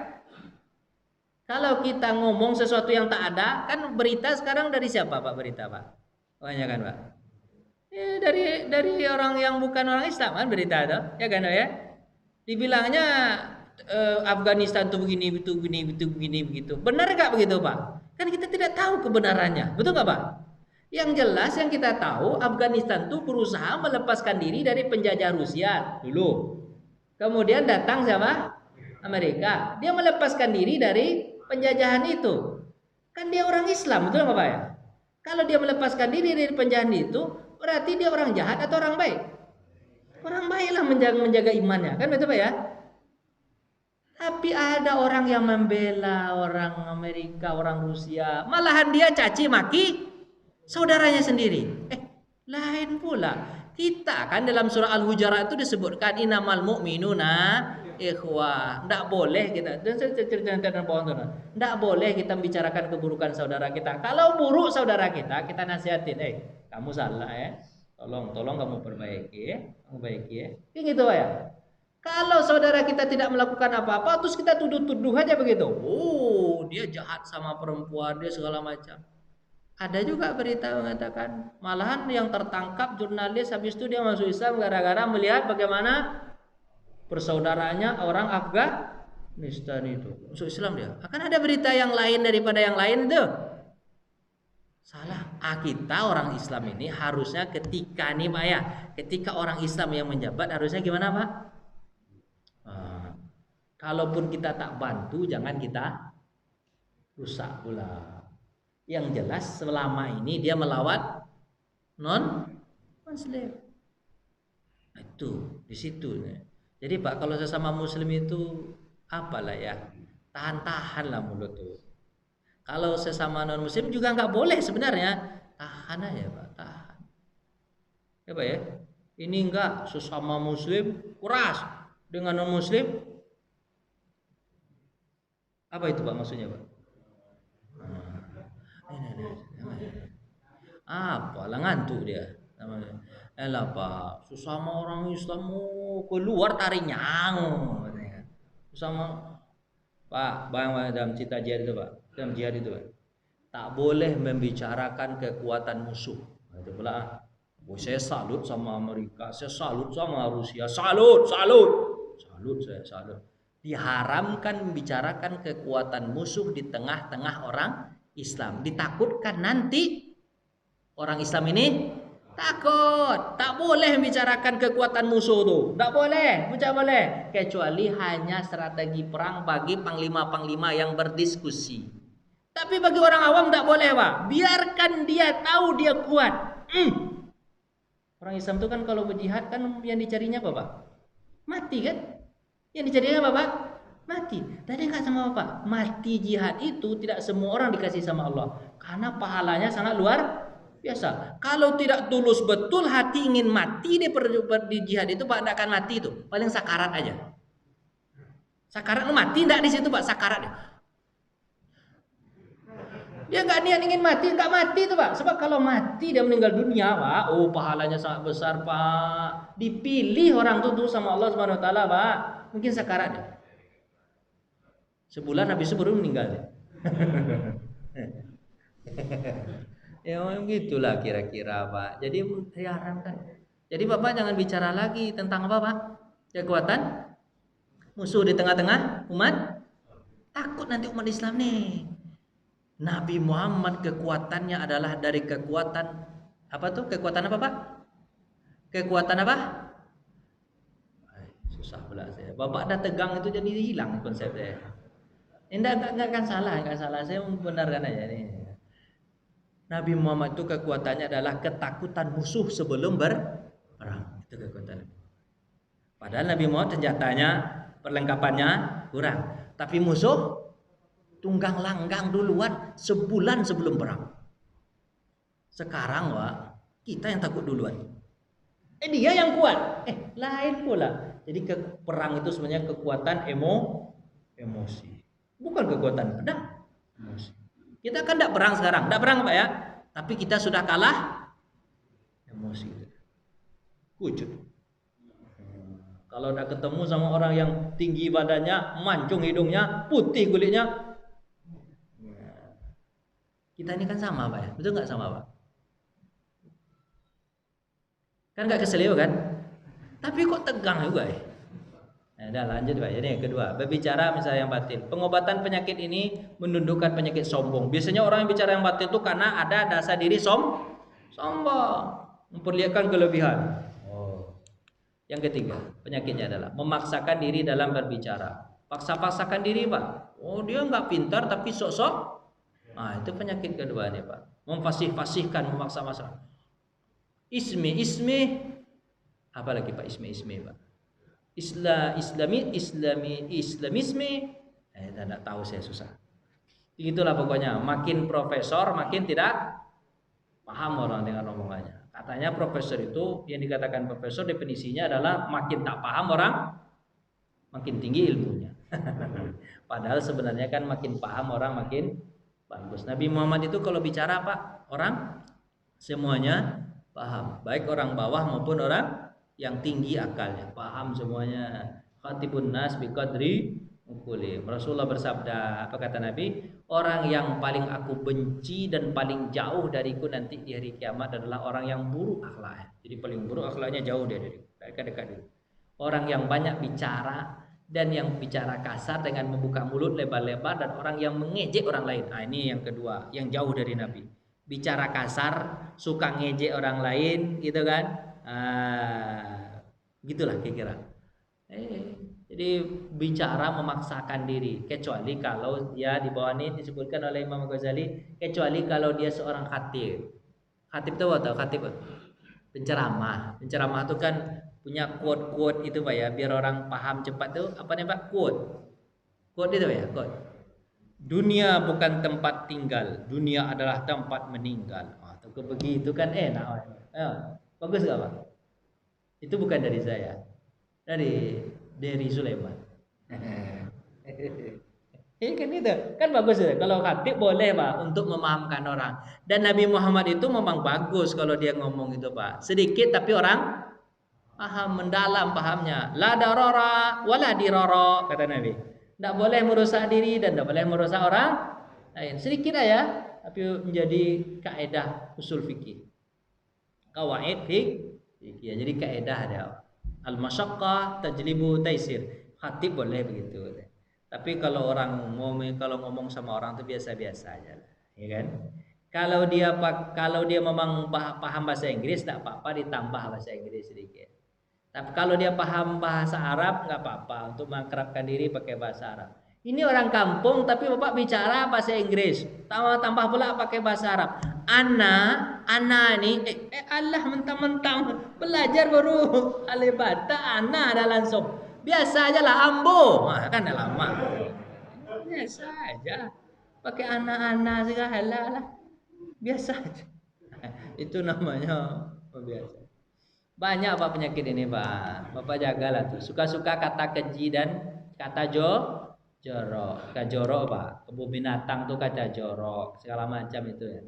Kalau kita ngomong sesuatu yang tak ada, kan berita sekarang dari siapa Pak berita Pak? Banyak kan Pak? Ya, dari orang yang bukan orang Islam kan berita itu, ya kan ya? Dibilangnya Afghanistan tuh begini, begitu. Benar nggak begitu Pak? Kan kita tidak tahu kebenarannya, betul nggak Pak? Yang jelas yang kita tahu Afghanistan tuh berusaha melepaskan diri dari penjajah Rusia dulu. Kemudian datang siapa? Amerika. Dia melepaskan diri dari penjajahan itu. Kan dia orang Islam, betul nggak Pak ya? Kalau dia melepaskan diri dari penjajahan itu, berarti dia orang jahat atau orang baik? Orang baiklah menjaga imannya, kan betul Pak ya? Tapi ada orang yang membela orang Amerika, orang Rusia, malahan dia caci maki saudaranya sendiri. Lain pula. Kita kan dalam surah Al-Hujurat itu disebutkan innamal mu'minuna ikhwah. Enggak boleh kita enggak boleh kita membicarakan keburukan saudara kita. Kalau buruk saudara kita nasihatin, kamu salah ya. Tolong kamu perbaiki ya. Perbaiki ya. Kayak gitu ya. Kalau saudara kita tidak melakukan apa-apa, terus kita tuduh-tuduh aja begitu. Oh, dia jahat sama perempuan, dia segala macam. Ada juga berita mengatakan, malahan yang tertangkap jurnalis habis itu dia masuk Islam gara-gara melihat bagaimana persaudaraannya orang Afghanistan itu masuk Islam dia. Akan ada berita yang lain daripada yang lain itu. Salah. Kita orang Islam ini harusnya ketika nih Pak ya, ketika orang Islam yang menjabat harusnya gimana Pak? Kalaupun kita tak bantu, jangan kita rusak pula. Yang jelas selama ini dia melawan non-muslim. Itu di situ. Jadi Pak, kalau sesama muslim itu apalah ya, tahan-tahanlah mulut tuh. Kalau sesama non-muslim juga nggak boleh sebenarnya, tahan aja Pak, tahan. Ya Pak ya, ini enggak sesama muslim keras dengan non-muslim. Apa itu Pak maksudnya Pak? Apalah ngantuk dia namanya. Elah Pak, sesama orang Islam keluar tarinyang. Sesama Pak, bang dalam cita jihad itu Pak, dalam jihad itu Pak, tak boleh membicarakan kekuatan musuh. Itu pula. Saya salut sama Amerika, saya salut sama Rusia, salut saya salut. Diharamkan membicarakan kekuatan musuh di tengah-tengah orang Islam. Ditakutkan nanti orang Islam ini takut. Tak boleh membicarakan kekuatan musuh tuh. Tak boleh, bukan boleh. Kecuali hanya strategi perang bagi panglima-panglima yang berdiskusi. Tapi bagi orang awam tak boleh Pak. Biarkan dia tahu dia kuat. Orang Islam itu kan kalau berjihad kan yang dicarinya apa Pak? Mati kan? Yang dicarinya apa Pak? Mati. Tadi enggak sama Bapak, mati jihad itu tidak semua orang dikasih sama Allah. Karena pahalanya sangat luar biasa. Kalau tidak tulus betul hati ingin mati di jihad itu Pak, tidak akan mati itu. Paling sakarat aja. Sakarat mati tidak di situ Pak, sakarat. Dia enggak niat ingin mati, enggak mati itu Pak. Sebab kalau mati dia meninggal dunia Pak, pahalanya sangat besar Pak. Dipilih orang itu sama Allah Subhanahu wa taala Pak. Mungkin sakarat dia. Sebulan habis itu baru meninggal. Ya gitulah kira-kira Pak. Jadi diharamkan. Jadi Bapak jangan bicara lagi tentang apa Pak? Kekuatan musuh di tengah-tengah umat. Takut nanti umat Islam nih. Nabi Muhammad kekuatannya adalah dari kekuatan apa tuh? Kekuatan apa, Pak? Kekuatan apa? Susah pula saya. Bapak dah tegang itu jadi hilang konsep saya. Enggak kan salah, enggak salah. Saya membenarkan aja nih. Nabi Muhammad itu kekuatannya adalah ketakutan musuh sebelum berperang. Itu kekuatan. Padahal Nabi Muhammad senjatanya, perlengkapannya kurang. Tapi musuh tunggang langgang duluan sebulan sebelum perang. Sekarang Pak, kita yang takut duluan. Dia yang kuat. Lain pula. Jadi perang itu sebenarnya kekuatan emosi. Bukan kekuatan pedang, emosi. Kita kan tidak perang sekarang, tidak perang Pak ya. Tapi kita sudah kalah emosi. Kucut. Kalau udah ketemu sama orang yang tinggi badannya, mancung hidungnya, putih kulitnya, kita ini kan sama Pak ya, betul nggak sama Pak? Kan nggak keselio kan? Tapi kok tegang juga ya? Nah, udah lanjut Pak. Jadi yang kedua, berbicara misalnya yang batin. Pengobatan penyakit ini menundukkan penyakit sombong. Biasanya orang yang bicara yang batin itu karena ada dasar diri sombong, memperlihatkan kelebihan. Yang ketiga, penyakitnya adalah memaksakan diri dalam berbicara. Paksa-paksakan diri Pak. Dia nggak pintar tapi sok-sok. Nah, itu penyakit kedua nih Pak. Memfasih-fasihkan, memaksa-maksa. Ismi. Apa lagi Pak ismi Pak? Islamisme. Tidak tahu saya susah. Itulah pokoknya. Makin profesor, makin tidak paham orang dengan omongannya. Katanya profesor itu, yang dikatakan profesor definisinya adalah makin tak paham orang, makin tinggi ilmunya. Padahal sebenarnya kan makin paham orang makin bagus. Nabi Muhammad itu kalau bicara Pak, orang semuanya paham. Baik orang bawah maupun orang yang tinggi akalnya. Paham semuanya. Khatibun nas biqadri ukuli. Rasulullah bersabda, apa kata Nabi? Orang yang paling aku benci dan paling jauh dariku nanti di hari kiamat adalah orang yang buruk akhlaknya. Jadi paling buruk akhlaknya jauh dia dariku. Dekat dulu. Orang yang banyak bicara dan yang bicara kasar dengan membuka mulut lebar-lebar dan orang yang mengejek orang lain. Nah, ini yang kedua, yang jauh dari Nabi. Bicara kasar, suka ngejek orang lain, gitu kan? Gitulah kira-kira. Jadi bicara memaksakan diri, kecuali kalau dia di bawah ini disebutkan oleh Imam Ghazali, kecuali kalau dia seorang khatib. Khatib itu apa? Khatib penceramah. Penceramah itu kan punya quote-quote itu Pak ya, biar orang paham cepat tuh apa nih Pak? Quote itu ya, quote. Dunia bukan tempat tinggal, dunia adalah tempat meninggal. Begitu kan enak. Bagus gak Pak? Itu bukan dari saya, dari Sulaiman. Ini kan itu kan bagus ya. Kalau khatib boleh Pak untuk memahamkan orang. Dan Nabi Muhammad itu memang bagus kalau dia ngomong itu Pak. Sedikit tapi orang paham, mendalam pahamnya. La darara wala dirara kata Nabi. Tidak boleh merusak diri dan tidak boleh merusak orang lain. Sedikit aja tapi menjadi kaidah usul fikih. Qawaid fikih. Ya, jadi kaidah ada. Al-masyaqqah tajlibu taisir. Khatib boleh begitu. Tapi kalau orang ngomong sama orang itu biasa-biasa aja, ya kan? Kalau dia memang paham bahasa Inggris tidak apa-apa ditambah bahasa Inggris sedikit. Tapi kalau dia paham bahasa Arab nggak apa-apa untuk mengakrabkan diri pakai bahasa Arab. Ini orang kampung tapi Bapak bicara bahasa Inggris, tambah pula pakai bahasa Arab. Ana ini Allah mentang-mentang belajar baru alibata ana dah langsung. Biasa aja lah ambo. Kan dah lama. Biasa aja. Pakai ana segala lah. Biasa aja. Itu namanya biasa. Banyak Pak penyakit ini Pak. Bapak jagalah tuh. Suka-suka kata keji dan kata jorok. Kata jorok Pak. Kebun binatang tuh kata jorok. Segala macam itu ya.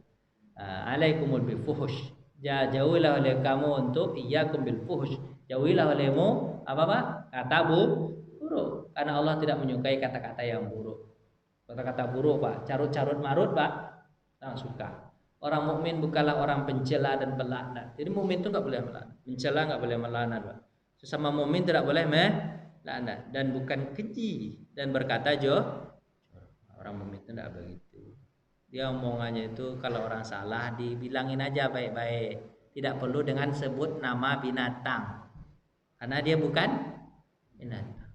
Alaikumul bifuhush. Jauhilah oleh kamu untuk iyyakum bil fuhush. Jauhilah olehmu apa Pak? Kata buruk. Karena Allah tidak menyukai kata-kata yang buruk. Kata-kata buruk Pak. Carut-carut marut Pak. Sangat suka. Orang mukmin bukanlah orang pencela dan pelaknat. Jadi mukmin itu enggak boleh melaknat. Mencela enggak boleh melaknat, Pak. Sesama mukmin tidak boleh laknat dan bukan keji dan berkata orang mukmin itu tidak begitu. Dia omongannya itu kalau orang salah dibilangin aja baik-baik, tidak perlu dengan sebut nama binatang karena dia bukan binatang.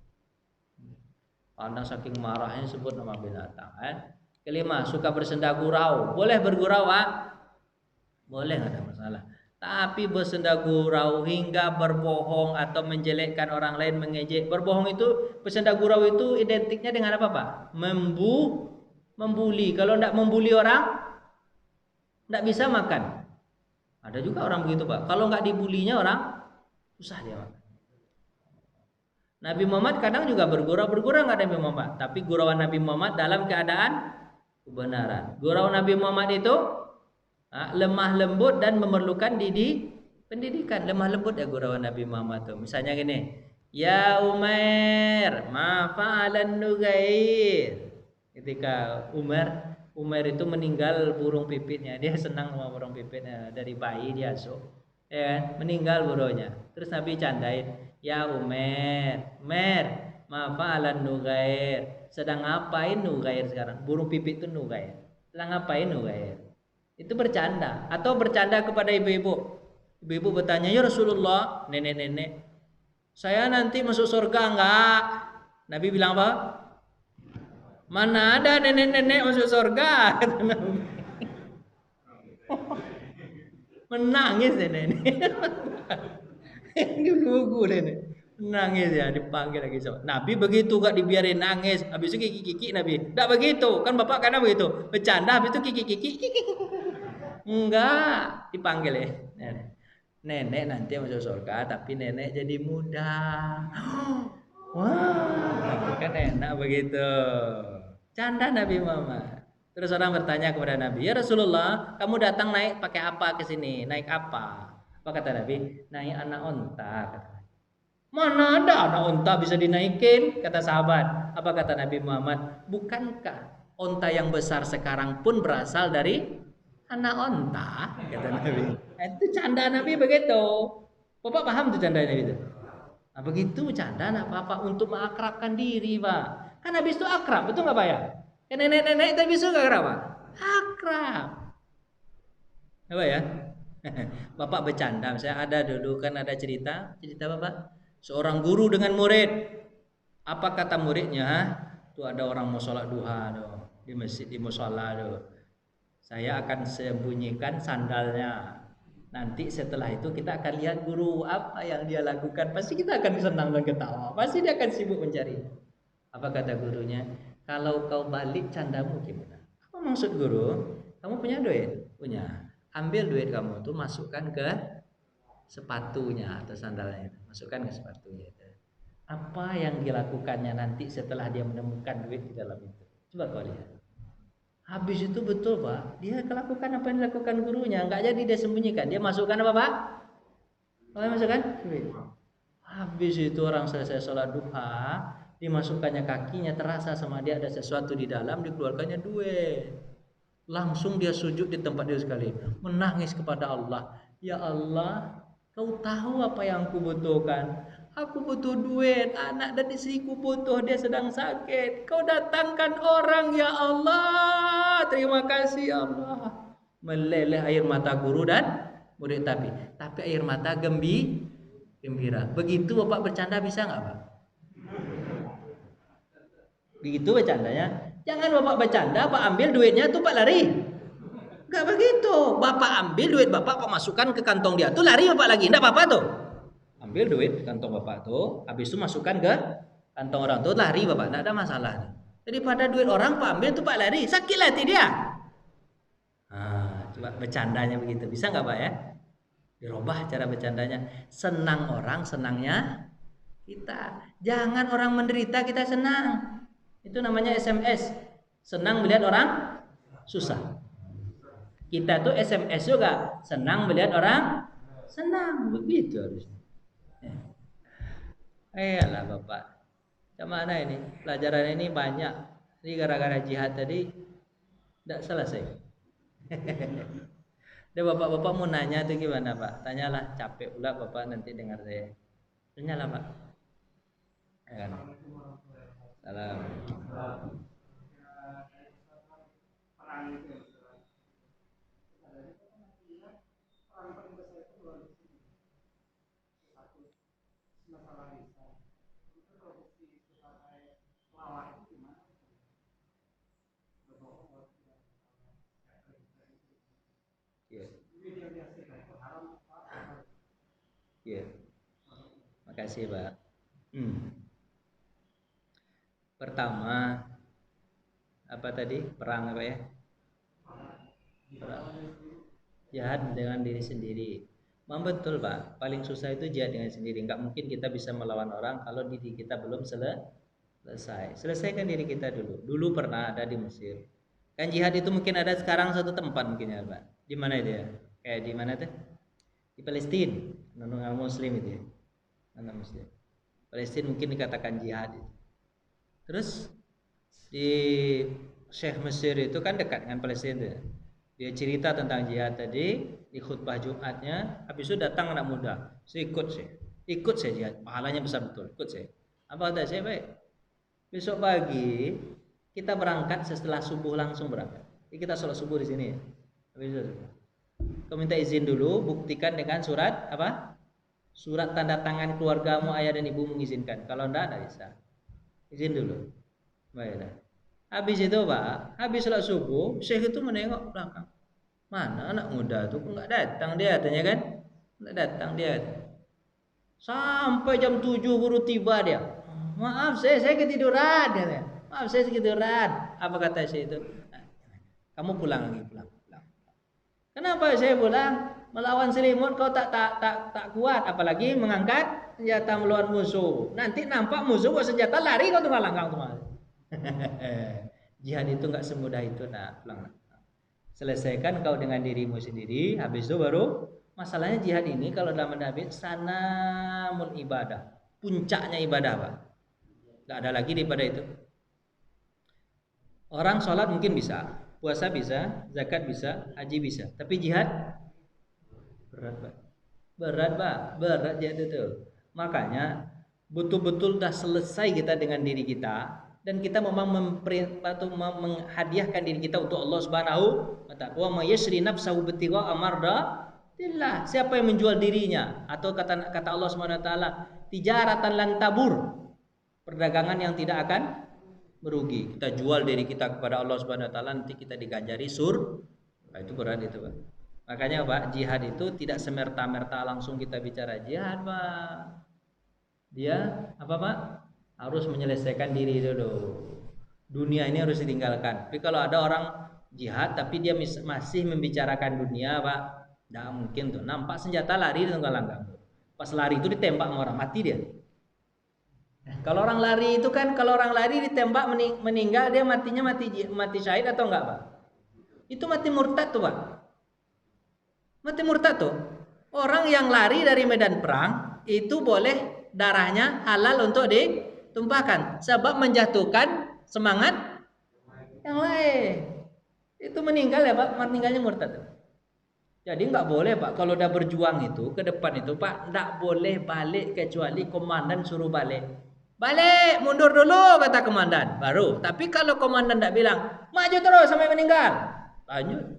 Karena saking marahnya sebut nama binatang. Kelima, suka bersenda gurau. Boleh bergurau, Pak? Boleh, nggak ada masalah. Tapi bersenda gurau hingga berbohong atau menjelekkan orang lain, mengejek. Berbohong itu, bersenda gurau itu identiknya dengan apa, Pak? Membuli. Kalau tidak membuli orang, tidak bisa makan. Ada juga orang begitu, Pak. Kalau nggak dibulinya orang, susah dia makan. Nabi Muhammad kadang juga bergurau nggak Nabi Muhammad. Tapi gurauan Nabi Muhammad dalam keadaan kebenaran. Gurau Nabi Muhammad itu lemah lembut dan memerlukan pendidikan. Lemah lembut ya gurauan Nabi Muhammad itu. Misalnya gini, ya Umair, ma fa'alan Nugair. Ketika Umar itu meninggal burung pipitnya, dia senang sama burung pipitnya dari bayi dia asuh, ya meninggal burungnya. Terus Nabi candain, ya Umar, ma fa'alan Nugair. Sedang ngapain Nugair sekarang? Burung pipit itu Nugair. Sedang ngapain Nugair? Itu bercanda atau bercanda kepada ibu-ibu. Ibu-ibu bertanya, ya Rasulullah, nenek-nenek, saya nanti masuk surga enggak? Nabi bilang apa? Mana ada nenek-nenek masuk surga? Kata Nabi. Menangis nenek. Gugu nenek. Nangis ya, dipanggil lagi sama Nabi. Begitu gak dibiarin nangis, habis itu kiki-kiki Nabi. Enggak begitu, kan bapak karena begitu bercanda, habis itu kiki-kiki. Enggak, dipanggil ya nenek nanti masuk surga, tapi nenek jadi muda. Wah, kan enak begitu. Canda Nabi Muhammad. Terus orang bertanya kepada Nabi, ya Rasulullah, kamu datang naik pakai apa ke sini? Naik apa? Apa kata Nabi? Naik anak onta. Kata. Mana ada anak onta bisa dinaikin? Kata sahabat. Apa kata Nabi Muhammad? Bukankah onta yang besar sekarang pun berasal dari anak onta? Kata Nabi. Itu canda Nabi begitu. Bapak paham tuh canda Nabi itu? Nah, begitu canda anak bapak untuk mengakrabkan diri, Pak. Kan habis itu akrab, betul nggak Pak ya? Kan nenek-nenek tapi itu nggak akrab, Pak? Akrab. Apa ya? Bapak bercanda. Misalnya ada dulu kan ada cerita Bapak. Seorang guru dengan murid. Apa kata muridnya? Tuh ada orang mau sholat duha tuh, di masjid, di musola tuh. Saya akan sembunyikan sandalnya. Nanti setelah itu kita akan lihat guru apa yang dia lakukan. Pasti kita akan senang dan ketawa. Pasti dia akan sibuk mencari. Apa kata gurunya? Kalau kau balik candamu gimana? Apa maksud guru? Kamu punya duit? Punya. Ambil duit kamu tuh masukkan ke sepatunya atau sandalnya. Masukkan ke sepatunya. Apa yang dilakukannya nanti setelah dia menemukan duit di dalam itu? Coba kau lihat. Habis itu betul Pak, dia melakukan apa yang dilakukan gurunya, nggak jadi dia sembunyikan, dia masukkan apa Pak? Apa yang masukkan? Duit. Habis itu orang selesai sholat duha, dimasukkannya kakinya, terasa sama dia ada sesuatu di dalam, dikeluarkannya duit. Langsung dia sujud di tempat dia sekali, menangis kepada Allah. Ya Allah, kau tahu apa yang aku butuhkan. Aku butuh duit, anak dan istriku butuh, dia sedang sakit. Kau datangkan orang ya Allah. Terima kasih ya Allah. Meleleh air mata guru dan murid tapi air mata gembira. Begitu Bapak bercanda bisa nggak Pak? Begitu bercandanya. Jangan Bapak bercanda, Pak ambil duitnya tuh Pak lari. Nggak begitu. Bapak ambil duit Bapak masukkan ke kantong dia tuh lari Bapak lagi. Nggak apa-apa tuh. Ambil duit di kantong Bapak tuh, habis itu masukkan ke kantong orang tuh, lari Bapak, tidak ada masalah. Jadi pada duit orang Pak ambil tuh Pak lari, sakit hati dia. Coba bercandanya begitu, bisa nggak Pak ya? Dirubah cara bercandanya. Senang orang, senangnya kita. Jangan orang menderita kita senang. Itu namanya SMS. Senang melihat orang susah. Kita tuh SMS juga, senang melihat orang senang, begitu harusnya. Iyalah Bapak. Mana ini? Pelajaran ini banyak. Ini gara-gara jihad tadi tidak selesai. Ada Bapak-bapak mau nanya tuh gimana Pak? Tanyalah, capek pula Bapak nanti dengar saya. Tanyalah Pak. Ya kan? Salam. Ya. Ya. Makasih, Pak. Pertama, apa tadi? Perang apa ya? Perang. Jihad dengan diri sendiri. Memang betul, Pak. Paling susah itu jihad dengan sendiri. Enggak mungkin kita bisa melawan orang kalau diri kita belum selesai. Selesaikan diri kita dulu. Dulu pernah ada di Mesir. Kan jihad itu mungkin ada sekarang satu tempat mungkin ya, Pak. Di mana itu ya? Kayak di mana tuh? Di Palestina. Non Muslim itu ya. Non Muslim. Palestina mungkin dikatakan jihad itu. Terus di Syekh Mesir itu kan dekat dengan Palestina itu. Dia cerita tentang jihad tadi di khutbah Jumatnya. Habis itu datang anak muda. Saya ikut saya jihad. Pahalanya besar betul. Ikut saya. Apa kata saya? Baik. Besok pagi kita berangkat setelah subuh langsung berangkat. Jadi kita sholat subuh di sini. Habis itu kau minta izin dulu, buktikan dengan surat apa? Surat tanda tangan keluargamu, ayah dan ibu mengizinkan. Kalau enggak bisa. Izin dulu. Baiklah. Habis itu, Pak, habis sholat subuh, Syekh itu menengok belakang. Mana anak muda itu? Kok enggak datang dia, katanya kan? Enggak datang dia. Sampai jam 7 baru tiba dia. Maaf, saya ketiduran, katanya. Maaf, saya ketiduran. Apa kata saya itu? Kamu pulang lagi, pulang. Kenapa saya pulang? Melawan selimut kau tak kuat, apalagi mengangkat senjata melawan musuh. Nanti nampak musuh bawa senjata lari kau tunggal langkang tuh. Jihad itu nggak semudah itu, nak. Pulang. Selesaikan kau dengan dirimu sendiri, habis itu baru masalahnya jihad ini kalau dalam Nabi sanamul ibadah, puncaknya ibadah, Pak. Nggak ada lagi daripada itu. Orang sholat mungkin bisa, puasa bisa, zakat bisa, haji bisa, tapi jihad berat, Pak. Berat jihad itu. Makanya betul-betul dah selesai kita dengan diri kita dan kita memang menghadiahkan diri kita untuk Allah Subhanahu wa taala. Wa may yashri nafsahu bitigha amardatillah. Siapa yang menjual dirinya atau kata Allah Subhanahu wa taala, tijaratan lan tabur. Perdagangan yang tidak akan merugi. Kita jual diri kita kepada Allah Subhanahu wa taala, nanti kita diganjari Nah, itu berat itu, Pak. Makanya, Pak, jihad itu tidak semerta-merta langsung kita bicara jihad, Pak. Dia apa, Pak? Harus menyelesaikan diri dulu. Dunia ini harus ditinggalkan. Tapi kalau ada orang jihad tapi dia masih membicarakan dunia, Pak, tidak mungkin tuh. Nampak senjata lari di tengah langgang. Pas lari itu ditembak sama orang, mati dia. Kalau orang lari itu kan, kalau orang lari ditembak meninggal, dia matinya mati syahid atau enggak, Pak? Itu mati murtad tuh, Pak. Mati murtad tuh. Orang yang lari dari medan perang itu boleh darahnya halal untuk ditumpahkan, sebab menjatuhkan semangat yang lain. Itu meninggal ya, Pak, meninggalnya murtad. Jadi nggak boleh, Pak, kalau udah berjuang itu ke depan itu, Pak, nggak boleh balik kecuali komandan suruh balik. Balik, mundur dulu kata komandan, baru. Tapi kalau komandan nggak bilang maju terus sampai meninggal, lanjut.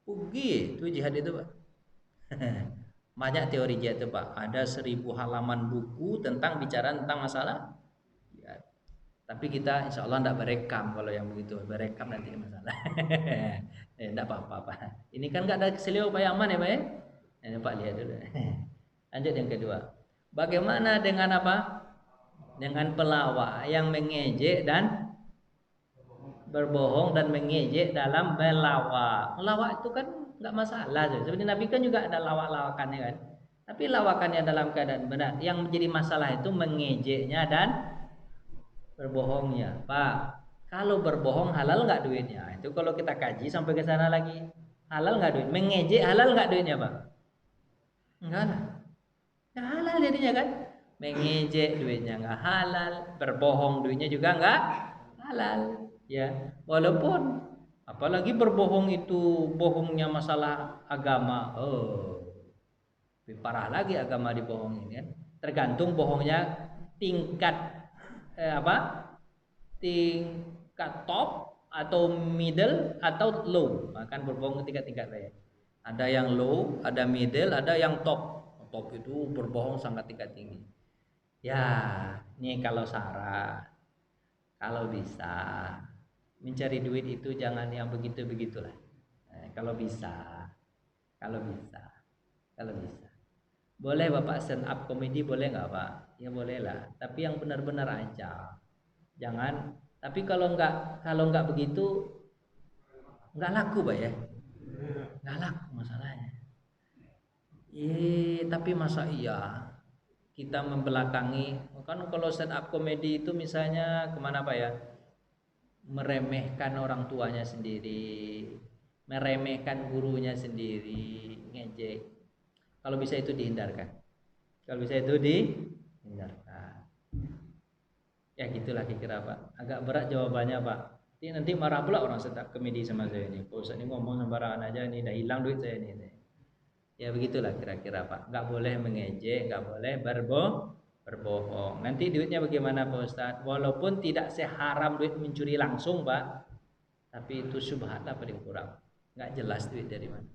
Pergi, itu jihad itu, Pak. Banyak teori jihad itu, Pak. Ada 1000 halaman buku tentang bicara tentang masalah jihad. Tapi kita insya Allah tidak berekam kalau yang begitu. Berekam nanti masalah. Tidak apa-apa, Pak. Ini kan nggak ada keselio Pak Yaman ya, Pak ya? Ini Pak lihat dulu. Lanjut yang kedua. Bagaimana dengan apa? Dengan pelawak yang mengejek dan berbohong dan mengejek dalam melawak. Melawak itu kan nggak masalah. Seperti Nabi kan juga ada lawak-lawakannya kan. Tapi lawakannya dalam keadaan benar. Yang menjadi masalah itu mengejeknya dan berbohongnya, Pak. Kalau berbohong halal nggak duitnya? Itu kalau kita kaji sampai ke sana lagi. Halal nggak duit? Mengejek halal nggak duitnya, Pak? Enggak lah. Ya halal jadinya kan. Mengejek duitnya nggak halal, berbohong duitnya juga nggak halal. Ya, walaupun apalagi berbohong itu bohongnya masalah agama, lebih parah lagi agama dibohongin kan. Tergantung bohongnya tingkat apa? Tingkat top atau middle atau low. Akan berbohong tingkat-tingkat saya. Ada yang low, ada middle, ada yang top. Top itu berbohong sangat tingkat tinggi. Ya, ini kalau saran, kalau bisa mencari duit itu jangan yang begitu-begitulah. Kalau bisa, kalau bisa, kalau bisa. Boleh Bapak stand up komedi boleh nggak Pak? Ya boleh lah. Tapi yang benar-benar aja. Jangan. Tapi kalau nggak begitu nggak laku Pak ya. Nggak laku masalahnya. Tapi masa iya kita membelakangi kan kalau stand up komedi itu misalnya kemana Pak ya? Meremehkan orang tuanya sendiri, meremehkan gurunya sendiri, ngejek. Kalau bisa itu dihindarkan. Kalau bisa itu dihindarkan. Ya gitulah kira-kira Pak. Agak berat jawabannya Pak. Nanti marah pula orang stand up komedi sama saya ini. Pak Ustaz ini ngomong sembarangan aja nih, udah hilang duit saya ini. Ya begitulah kira-kira Pak. Nggak boleh mengejek, nggak boleh berbohong. Nanti duitnya bagaimana Pak Ustaz? Walaupun tidak seharam duit mencuri langsung Pak, tapi itu syubhat lah paling kurang. Nggak jelas duit dari mana.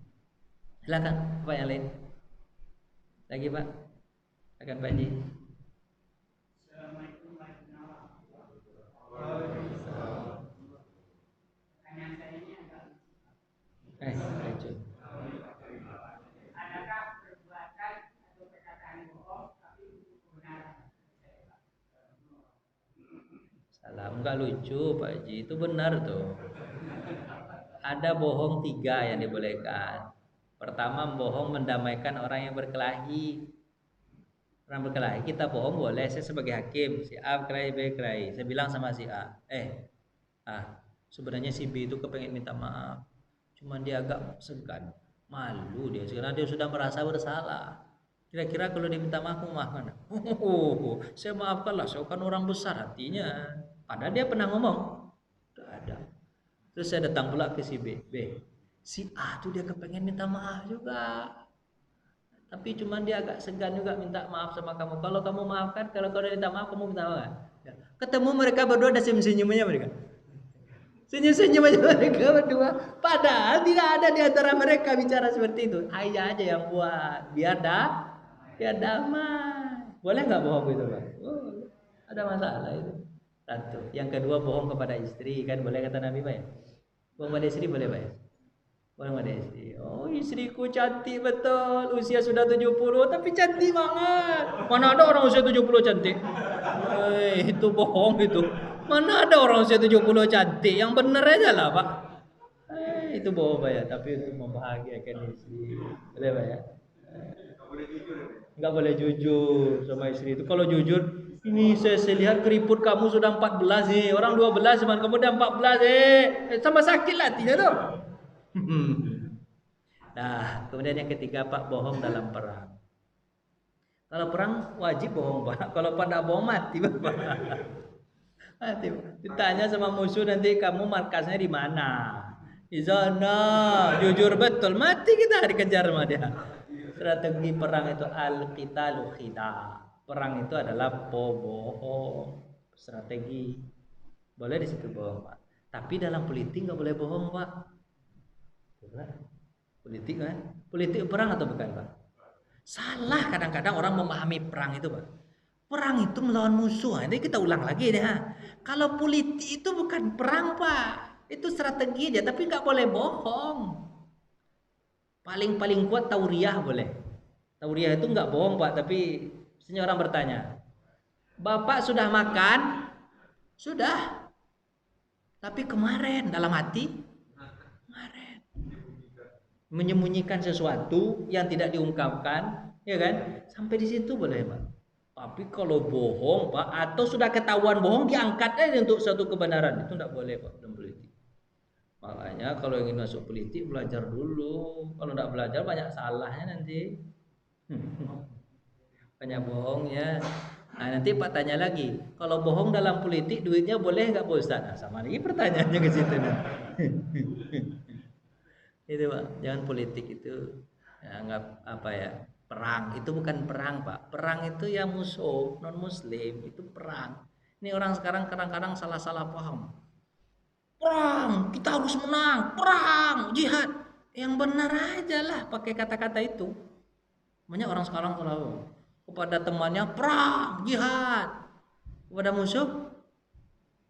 Silakan Pak yang lain. Lagi Pak. Silakan Pak Haji. Lucu. Salah, enggak lucu Pak Haji. Itu benar tuh. Ada bohong 3 yang dibolehkan. Pertama, bohong mendamaikan orang yang berkelahi. Orang berkelahi kita bohong boleh. Saya sebagai hakim, si A berkelahi, B berkelahi. Saya bilang sama si A, sebenarnya si B itu kepengen minta maaf, cuman dia agak segan, malu dia karena dia sudah merasa bersalah. Kira-kira kalau dia minta maaf, maaf mana? Saya maafkanlah, saya kan orang besar hatinya. Padahal dia pernah ngomong, tidak ada. Terus saya datang pula ke si B, si A tuh dia kepengen minta maaf juga, tapi cuman dia agak segan juga minta maaf sama kamu. Kalau kamu maafkan, kalau kau minta maaf, kamu minta maaf. Ya. Ketemu mereka berdua ada senyum-senyumnya mereka. Senyum-senyum aja mereka berdua. Padahal tidak ada di antara mereka bicara seperti itu. Ayah aja yang buat. Biar damai. Boleh nggak bohong gitu Pak? Oh, ada masalah itu. Satu. Yang kedua bohong kepada istri. Kan boleh kata Nabi Pak ya? Bohong pada istri boleh Pak ya? Orang ada istri. Oh, istriku cantik betul. Usia sudah 70 tapi cantik banget. Mana ada orang usia 70 cantik? Itu bohong itu. Mana ada orang usia 70 cantik? Yang benar aja lah, Pak. Itu bohong Pak ya, tapi untuk membahagiakan istri. Boleh Pak ya? Enggak boleh jujur sama istri itu. Kalau jujur, ini saya lihat keriput kamu sudah 14 orang 12 cuman kamu udah 14 sama sakit lah tidak tuh. Nah, kemudian yang ketiga Pak, bohong dalam perang. Kalau perang wajib bohong Pak. Kalau pada bohong mati Bapak. Mati. Ditanya sama musuh nanti kamu markasnya di mana? Di sana. Jujur betul mati kita dikejar sama dia. Strategi perang itu al-qitalu khida. Perang itu adalah bohong. Strategi. Boleh di situ bohong Pak. Tapi dalam politik nggak boleh bohong Pak. Politik kan? Politik perang atau bukan Pak? Salah kadang-kadang orang memahami perang itu Pak. Perang itu melawan musuh. Ini kita ulang lagi deh. Kalau politik itu bukan perang Pak. Itu strategi aja, tapi nggak boleh bohong. Paling kuat tauriah boleh. Tauriah itu nggak bohong Pak, tapi misalnya orang bertanya, Bapak sudah makan? Sudah. Tapi kemarin dalam hati menyembunyikan sesuatu yang tidak diungkapkan, ya kan? Sampai di situ boleh, Pak. Tapi kalau bohong, Pak, atau sudah ketahuan bohong diangkat aja untuk suatu kebenaran, itu tidak boleh, Pak, dalam politik. Makanya kalau ingin masuk politik belajar dulu. Kalau tidak belajar banyak salahnya nanti. Banyak bohongnya. Nah, nanti Pak tanya lagi, kalau bohong dalam politik duitnya boleh nggak Pak Ustaz? Nah, sama lagi pertanyaannya ke situ nih. Itu Pak, jangan politik itu anggap apa ya, perang itu bukan perang Pak. Perang itu ya musuh non muslim itu perang. Ini orang sekarang kadang-kadang salah-salah paham. Perang, kita harus menang, perang, jihad. Yang benar aja lah pakai kata-kata itu. Banyak orang sekarang selalu kepada temannya perang, jihad. Kepada musuh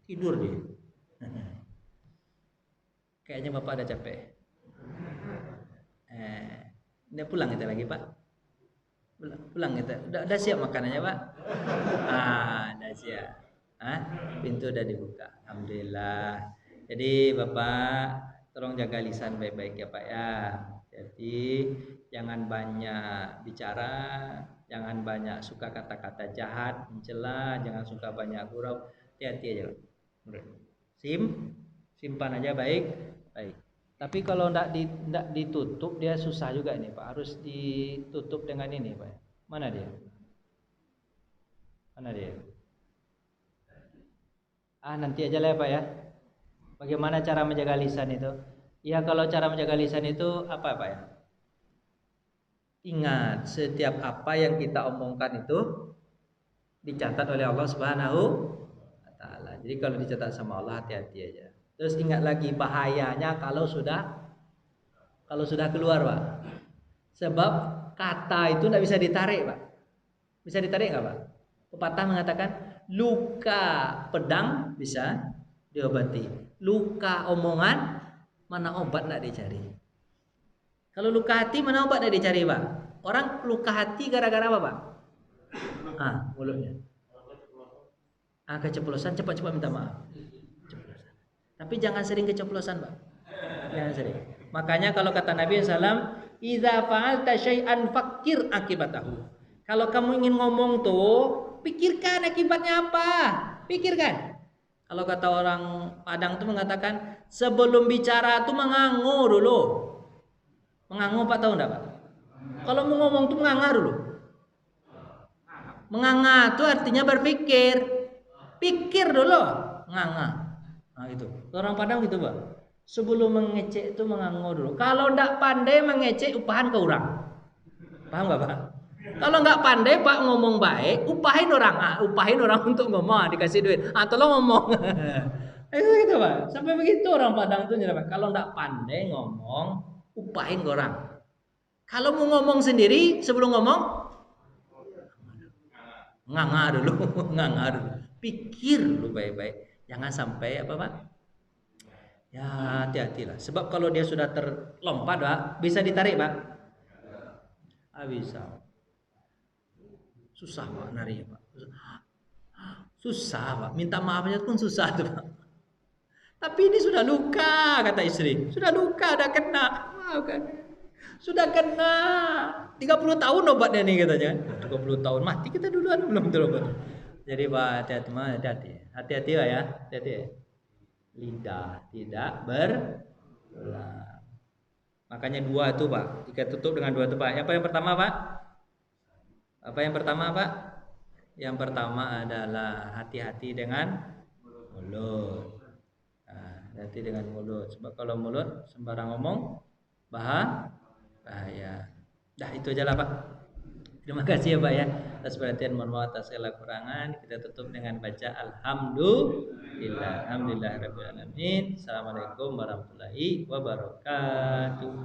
tidur dia. Kayaknya Bapak ada capek. Udah pulang kita lagi, Pak. Pulang kita. Udah siap makanannya, Pak? Udah siap. Pintu udah dibuka. Alhamdulillah. Jadi Bapak tolong jaga lisan baik-baik ya, Pak ya. Jadi jangan banyak bicara, jangan banyak suka kata-kata jahat, mencela, jangan suka banyak gurau. Hati-hati aja, Pak. Simpan aja baik. Tapi kalau tidak ditutup dia susah juga ini, Pak. Harus ditutup dengan ini, Pak. Mana dia? Nanti aja lah ya, Pak ya. Bagaimana cara menjaga lisan itu? Ya kalau cara menjaga lisan itu apa, Pak ya? Ingat, setiap apa yang kita omongkan itu dicatat oleh Allah Subhanahu wa taala. Jadi kalau dicatat sama Allah, hati-hati aja. Terus ingat lagi bahayanya kalau sudah keluar, Pak. Sebab kata itu tidak bisa ditarik, Pak. Bisa ditarik nggak, Pak? Pepatah mengatakan luka pedang bisa diobati. Luka omongan mana obat tidak dicari. Kalau luka hati mana obat tidak dicari, Pak? Orang luka hati gara-gara apa, Pak? Mulutnya. Keceplosan, cepat-cepat minta maaf. Keceplosan. Tapi jangan sering keceplosan, Pak. Jangan sering. Makanya kalau kata Nabi SAW, "Idza fa'alta syai'an fakir akibatahu." Kalau kamu ingin ngomong tuh, pikirkan akibatnya apa. Pikirkan. Kalau kata orang Padang tuh mengatakan, sebelum bicara tuh mengangu dulu. Mengangu Pak tahu enggak, Pak? Kalau mau ngomong tuh menganga dulu. Menganga tuh artinya berpikir. Pikir dulu, nganga. Itu. Orang Padang gitu, Pak. Sebelum mengecek itu mengangu dulu. Kalau enggak pandai mengecek, upahan ke orang. Paham enggak, Pak? Kalau enggak pandai Pak ngomong baik, upahin orang untuk ngomong, dikasih duit. Tolong ngomong. Itu gitu, Pak. Sampai begitu orang Padang tuh Pak. Kalau enggak pandai ngomong, upahin ke orang. Kalau mau ngomong sendiri, sebelum ngomong nganga dulu. Pikir dulu baik-baik. Jangan sampai apa, Pak? Ya hati-hatilah. Sebab kalau dia sudah terlompat, Pak, bisa ditarik, Pak. Bisa. Susah, Pak, narinya, Pak. Susah, Pak. Minta maafnya pun susah tuh, Pak. Tapi ini sudah luka, kata istri. Sudah luka, udah kena. Maafkan. Sudah kena. 30 tahun obatnya nih katanya. 30 tahun mati kita duluan belum berobat. Jadi Pak, hati-hati. Hati-hati Pak ya. Hati-hati. Lidah tidak berulang. Makanya dua itu, Pak. Jika tutup dengan dua itu, Pak. Apa yang pertama, Pak? Yang pertama adalah hati-hati dengan mulut. Hati dengan mulut. Sebab kalau mulut sembarang ngomong bahaya. Dah itu aja lah, Pak. Terima kasih ya, Pak ya, atas perhatian. Mohon maaf atas segala kekurangan. Kita tutup dengan baca Alhamdulillah alamin. Assalamualaikum warahmatullahi wabarakatuh.